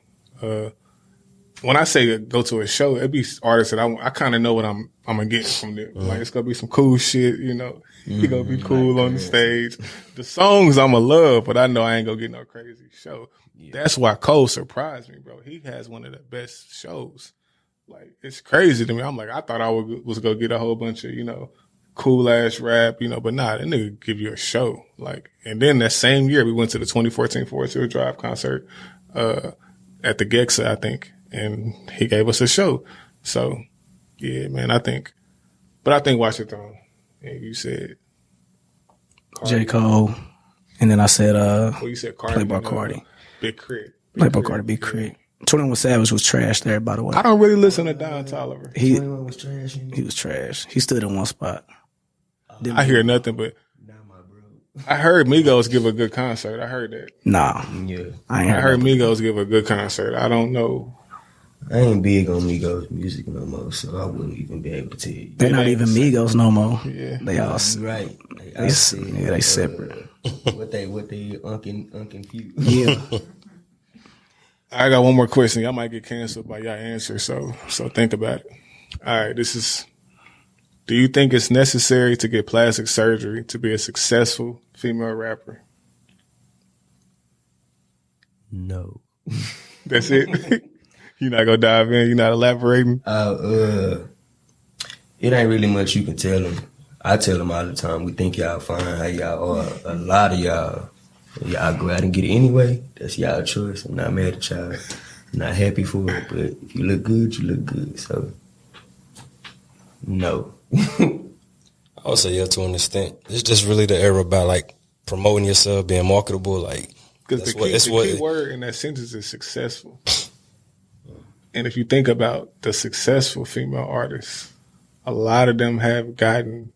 When I say go to a show, it'd be artists that I kind of know what I'm gonna get from Nip. Like, it's gonna be some cool shit, you know. He gonna be cool on the stage. The songs I'ma love, but I know I ain't gonna get no crazy show. Yeah. That's why Cole surprised me, bro. He has one of the best shows. Like, it's crazy to me. I'm like, I thought I was gonna get a whole bunch of, you know, cool ass rap, you know, but nah, that nigga give you a show. Like, and then that same year we went to the 2014 Forest Hills Drive concert, at the Gexa, I think, and he gave us a show. So yeah, man, I think Watch the Throne. And you said J. Cole, and then I said you said Cardi, Playboy Cardi. Big Crit. Playboy Cardi, Big Crit. 21 Savage was trash there, by the way. I don't really listen to Don Toliver. 21 was trash. He was trash. He stood in one spot. I hear nothing but. I heard Migos give a good concert. I heard that. Nah. Yeah. I heard Migos give a good concert. I don't know. I ain't big on Migos music no more, so I wouldn't even be able to tell you. They're not even Migos no more. Yeah. They all right. They separate. What they unconfused. Yeah. I got one more question. Y'all might get canceled by y'all answer, so think about it. All right, do you think it's necessary to get plastic surgery to be a successful female rapper? No. That's it? You're not gonna dive in? You're not elaborating? It ain't really much you can tell them. I tell them all the time, we think y'all fine, how y'all are. A lot of y'all go out and get it anyway. That's y'all choice. I'm not mad at y'all. I'm not happy for it, but if you look good, you look good. So, no. I would say yeah, to an extent. It's just really the era about like promoting yourself, being marketable. Like, because the key word in that sentence is successful. And if you think about the successful female artists, a lot of them have gotten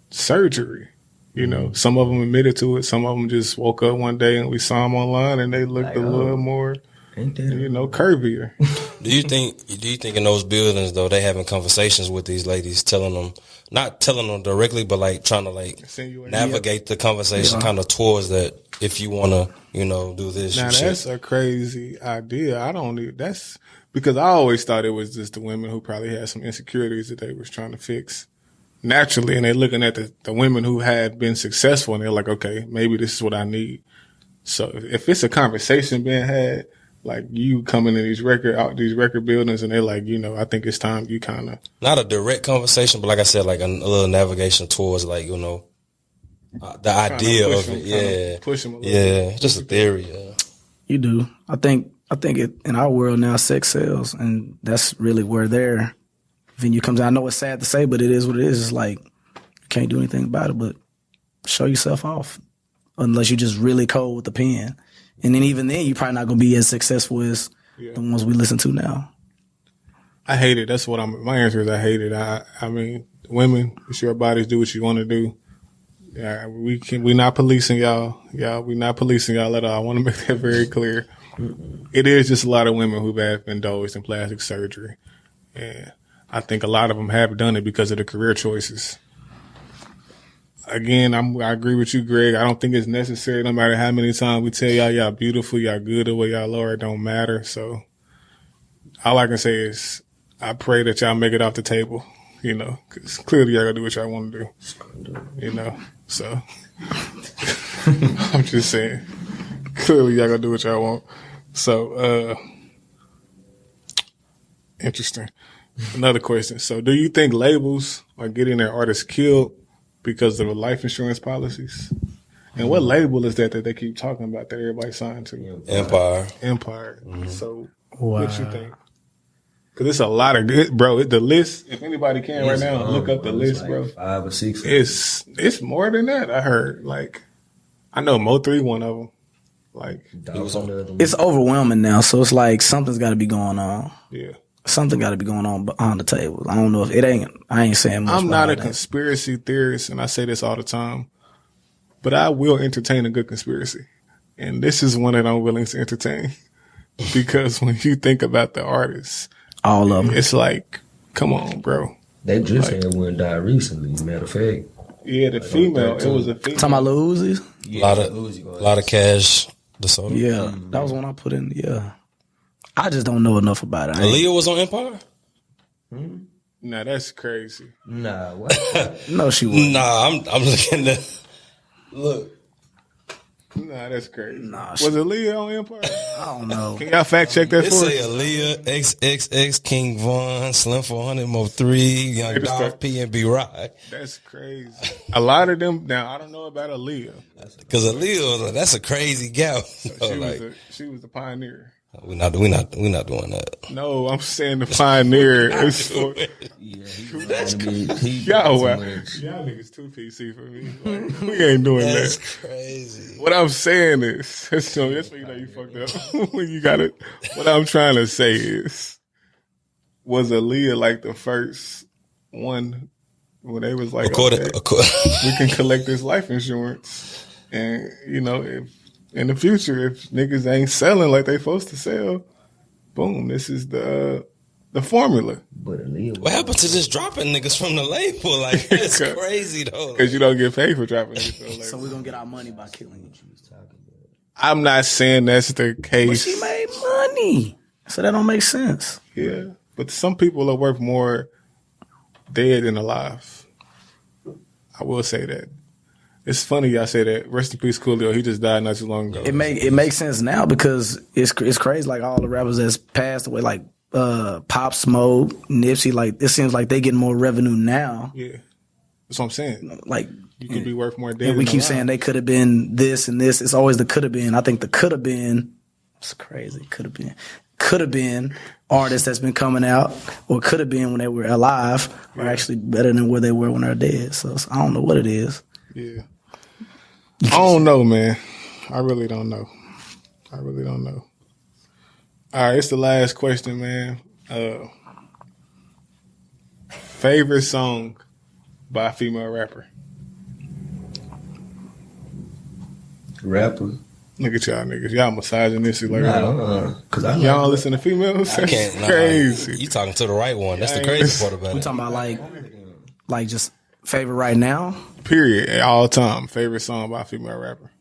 surgery. You know, some of them admitted to it. Some of them just woke up one day and we saw them online and they looked a little more, you know, curvier. Do you think in those buildings though, they having conversations with these ladies, not telling them directly, but like trying to like navigate the conversation kind of towards that. If you want to, you know, do this. Now that's a crazy idea. That's because I always thought it was just the women who probably had some insecurities that they was trying to fix naturally. And they're looking at the women who had been successful and they're like, okay, maybe this is what I need. So if it's a conversation being had, like you coming in these record buildings and they're like, you know, I think it's time you kind of. Not a direct conversation, but like I said, like a little navigation towards like, you know, the idea of it. Yeah. Push them a little bit. Yeah. Just a theory. Yeah. You do. I think it, in our world now, sex sells, and that's really where their venue comes out. I know it's sad to say, but it is what it is. It's like you can't do anything about it, but show yourself off, unless you just really cold with the pen. And then even then, you're probably not going to be as successful as the ones we listen to now. I hate it. That's what my answer is. I hate it. I mean, women, it's your bodies. Do what you want to do. Yeah, we're not policing y'all. We're not policing y'all at all. I want to make that very clear. It is just a lot of women who have indulged in plastic surgery. And I think a lot of them have done it because of the career choices. Again, I agree with you, Greg. I don't think it's necessary no matter how many times we tell y'all beautiful, y'all good the way y'all are, it don't matter. So all I can say is I pray that y'all make it off the table, because clearly y'all gotta do what y'all want to do, So I'm just saying, clearly y'all gotta do what y'all want. So, interesting. Another question. So do you think labels are getting their artists killed because of the life insurance policies? And what label is that they keep talking about that everybody signed to? Empire. Mm-hmm. So what you think? Because it's a lot of good, bro. The list, if anybody can right now, look up the list, like bro. 5 or 6. It's more than that. I heard. I know Mo3 one of them. It's overwhelming now. So it's like something's got to be going on. Yeah. Something got to be going on behind the table. I don't know if it ain't. I ain't saying much. I'm not a conspiracy theorist, and I say this all the time, but I will entertain a good conspiracy, and this is one that I'm willing to entertain because when you think about the artists, all of them, it's like, come on, bro. They just had one die recently. Matter of fact, yeah, the female. It was a female. Talking about Lil Uzi. Yeah, a lot of Kash. The soda. Yeah, that was one I put in. Yeah. I just don't know enough about it. Aaliyah was on Empire? Nah, that's crazy. Nah, what? No, she wasn't. Nah, I'm looking at look. Nah, that's crazy. Nah, was Aaliyah on Empire? I don't know. Can y'all fact check that it for say us? Aaliyah, XXX, King Von, Slim 400, Mo3, Young Dolph, P, and B Rock. That's crazy. A lot of them, now I don't know about Aaliyah. Because Aaliyah, that's a crazy gal. She was the pioneer. We're not doing that. No, I'm saying the pioneer. That's y'all niggas too PC for me. We ain't doing that's that. That's crazy. What I'm saying is, that's when you fucked up. When you got it. What I'm trying to say is, was Aaliyah the first one when they was like, okay, we can collect this life insurance, and if in the future, if niggas ain't selling like they supposed to sell, boom, this is the formula. But what happened to just dropping niggas from the label? That's crazy though. Because you don't get paid for dropping niggas from the label. So we're gonna get our money by killing you. I'm not saying that's the case. But she made money, so that don't make sense. Yeah, but some people are worth more dead than alive. I will say that. It's funny y'all say that. Rest in peace, Coolio. He just died not too long ago. It makes sense now because it's crazy. Like all the rappers that's passed away, like Pop Smoke, Nipsey. It seems like they get more revenue now. Yeah, that's what I'm saying. You could be worth more dead. And we keep saying they could have been this and this. It's always the could have been. I think the could have been. It's crazy. Could have been artists that's been coming out, or could have been when they were alive, are actually better than where they were when they're dead. So I don't know what it is. Yeah. I don't know, man. I really don't know. All right, it's the last question, man. Favorite song by a female rapper? Rapper? Look at y'all niggas. Y'all misogynistic like y'all don't listen to females? I can't. That's crazy. You talking to the right one. That's the crazy part about it. We talking about like just favorite right now? Period. All time. Favorite song by a female rapper?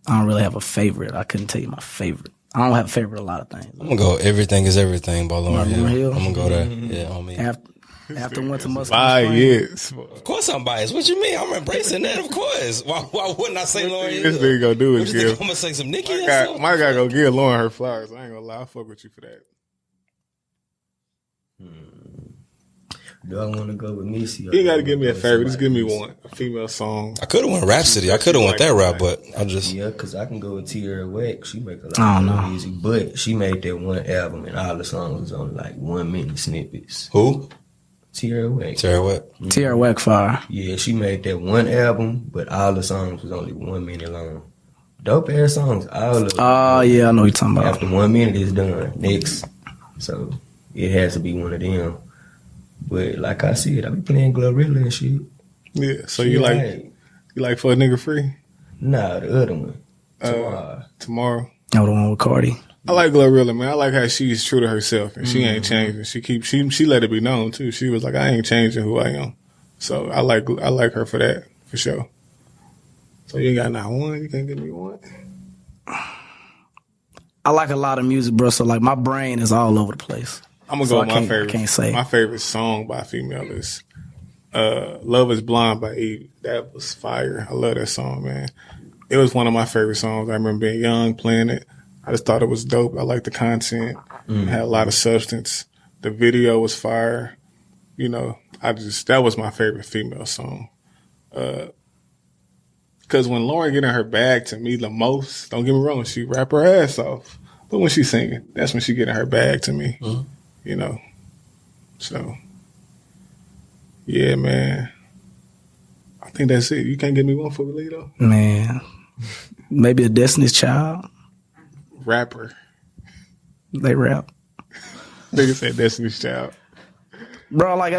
I don't really have a favorite. I couldn't tell you my favorite. I don't have a favorite a lot of things. I'm going to go Everything Is Everything by Lauryn Hill. I'm going to go there. Yeah, on me. After Winter Must Bias. Of course I'm biased. What you mean? I'm embracing that, of course. Why wouldn't I say Lauryn Hill? This nigga gonna do it, I'm going to say some Nicki or something? My guy go give Lauryn her flowers. I ain't gonna lie. I fuck with you for that. Do I want to go with Missy? You gotta give me a favorite. Just give me one. A female song. I could have went Rhapsody. I could have went that route, but I just... Yeah, because I can go with Tierra Whack. She make a lot of music. But she made that one album and all the songs was on 1 minute snippets. Who? Tierra Whack. Tierra Whack fire. Yeah, she made that one album, but all the songs was only 1 minute long. Dope ass songs. All of them. Oh, yeah, I know what you're talking about. After 1 minute, it's done. Next. So it has to be one of them. But like I said, I be playing Glorilla and shit. Yeah. So you like For a Nigga Free? Nah, the other one. Tomorrow. Oh, the one with Cardi. I like Glorilla, man. I like how she's true to herself and she ain't changing. She let it be known too. She was like, I ain't changing who I am. So I like her for that, for sure. So you ain't got not one? You can't give me one? I like a lot of music, bro. So like my brain is all over the place. I'm gonna go with my favorite. I can't say. My favorite song by a female is Love Is Blind by Eve. That was fire. I love that song, man. It was one of my favorite songs. I remember being young, playing it. I just thought it was dope. I liked the content. It had a lot of substance. The video was fire. You know, that was my favorite female song. Because when Lauren get in her bag, to me, the most, don't get me wrong, she rap her ass off. But when she's singing, that's when she get in her bag to me. You know? So, yeah, man. I think that's it. You can't give me one for Lito? Man. Maybe a Destiny's Child. Rapper. They rap. Nigga said Destiny's Child. Bro, like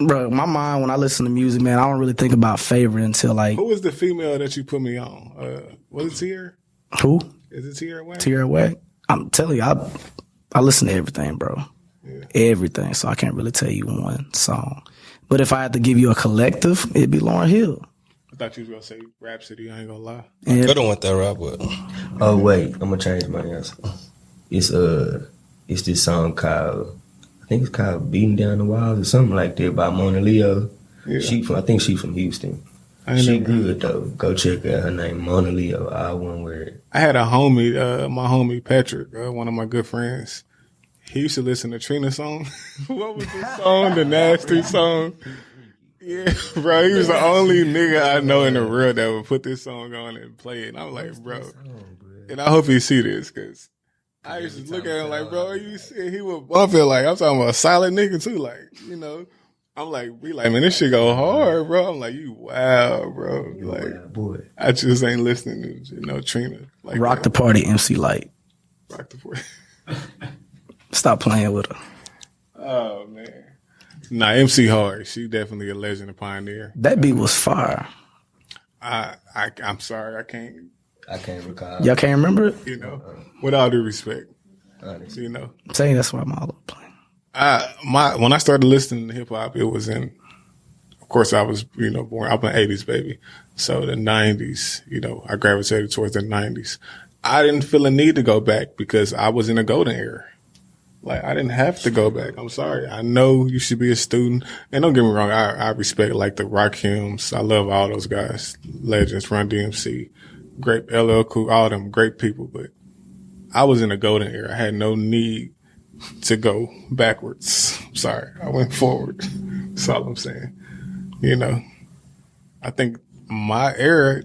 my mind when I listen to music, man, I don't really think about favorite until like. Who was the female that you put me on? Was it Tierra? Who? Is it Tierra Whack? Tierra Whack. I'm telling you, I listen to everything, bro. Yeah. Everything. So I can't really tell you one song. But if I had to give you a collective, it'd be Lauryn Hill. I thought you was gonna say Rhapsody. I ain't gonna lie. I could have went that route, but oh wait, I'm gonna change my answer. It's this song called, I think it's called "Beating Down the Walls" or something like that by Mona Leo. Yeah. I think she from Houston. She good though. Go check out her name, Mona Leo. All one word. I had a homie, my homie Patrick, one of my good friends. He used to listen to Trina song. What was the song? The Nasty song. Yeah, bro, he was the only nigga I know in the world that would put this song on and play it. And I'm like, bro, and I hope he see this, because I used to look at him like, bro, you see, he would bump it like, I'm talking about a solid nigga too, like, you know. I'm like, man, this shit go hard, bro. I'm like, you wow, bro. Like, boy, I just ain't listening to Trina. Like, Rock the Party, MC Light. Rock the Party. Stop playing with her. Oh man. Nah, MC Hard. She definitely a legend, a pioneer. That beat was fire. I'm sorry, I can't recall. Y'all can't remember it? You know, with all due respect. Honestly. You know. I'm saying that's why I'm all over playing. When I started listening to hip hop, it was of course I was, born, I'm an 80s baby. So the 90s, I gravitated towards the 90s. I didn't feel a need to go back because I was in a golden era. Like, I didn't have to go back. I'm sorry. I know you should be a student. And don't get me wrong, I respect like the Rakims. I love all those guys. Legends, Run DMC, great LL Cool, all them great people. But I was in a golden era. I had no need to go backwards. I'm sorry. I went forward. That's all I'm saying. I think my era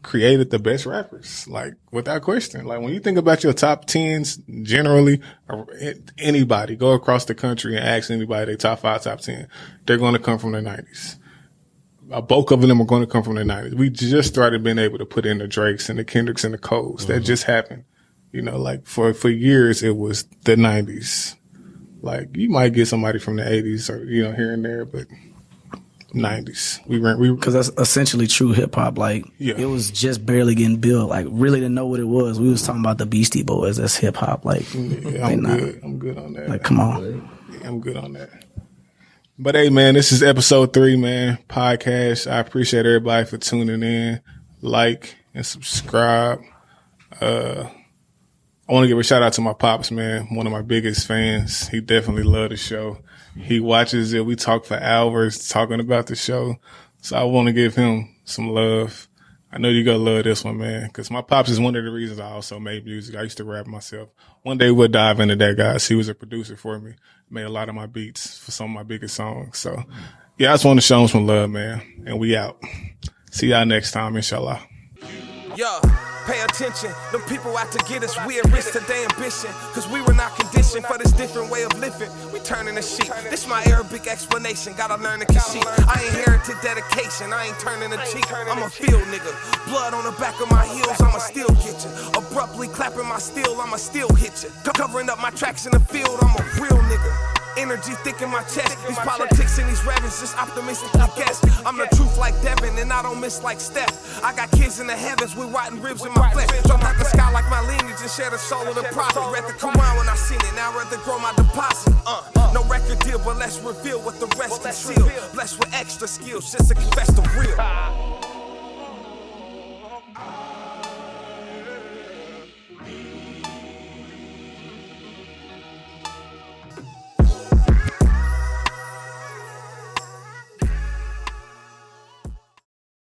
created the best rappers, like, without question. Like, when you think about your top 10s, generally, anybody, go across the country and ask anybody their top 5, top 10, they're going to come from the 90s. A bulk of them are going to come from the 90s. We just started being able to put in the Drakes and the Kendricks and the Coles. That just happened. Like, for years, it was the 90s. Like, you might get somebody from the 80s or, here and there, but 90s. Because that's essentially true hip hop. Like, It was just barely getting built. Like, really to know what it was. We was talking about the Beastie Boys. That's hip hop. Like, yeah, I'm good on that. Like, come on. Yeah, I'm good on that. But hey, man, this is episode 3, man. PodKash. I appreciate everybody for tuning in. Like and subscribe. I want to give a shout out to my pops, man. One of my biggest fans. He definitely loved the show. He watches it. We talk for hours talking about the show. So I want to give him some love. I know you're going to love this one, man, because my pops is one of the reasons I also made music. I used to rap myself. One day we'll dive into that, guys. He was a producer for me. Made a lot of my beats for some of my biggest songs. So, yeah, I just want to show him some love, man. And we out. See y'all next time, inshallah. Yeah. Pay attention, them people out to get us, we at risk to their ambition. Cause we were not conditioned for this different way of living. We turning the sheep, this my Arabic explanation, gotta learn to concede. I inherited dedication, I ain't turning a cheek. I'm a field nigga, blood on the back of my heels, I'ma still get you. Abruptly clapping my steel, I'ma still hit you. Covering up my tracks in the field, I'm a real nigga. Energy thick in my chest. These politics and these ravens just optimistic, I guess. I'm the truth like Devin and I don't miss like Steph. I got kids in the heavens with rotten ribs in my flesh. Jump out the sky like my lineage and share the soul of the prophet. Read the Quran when I seen it, now I'd rather grow my deposit. No record deal, but let's reveal what the rest conceal. Blessed with extra skills just to confess the real.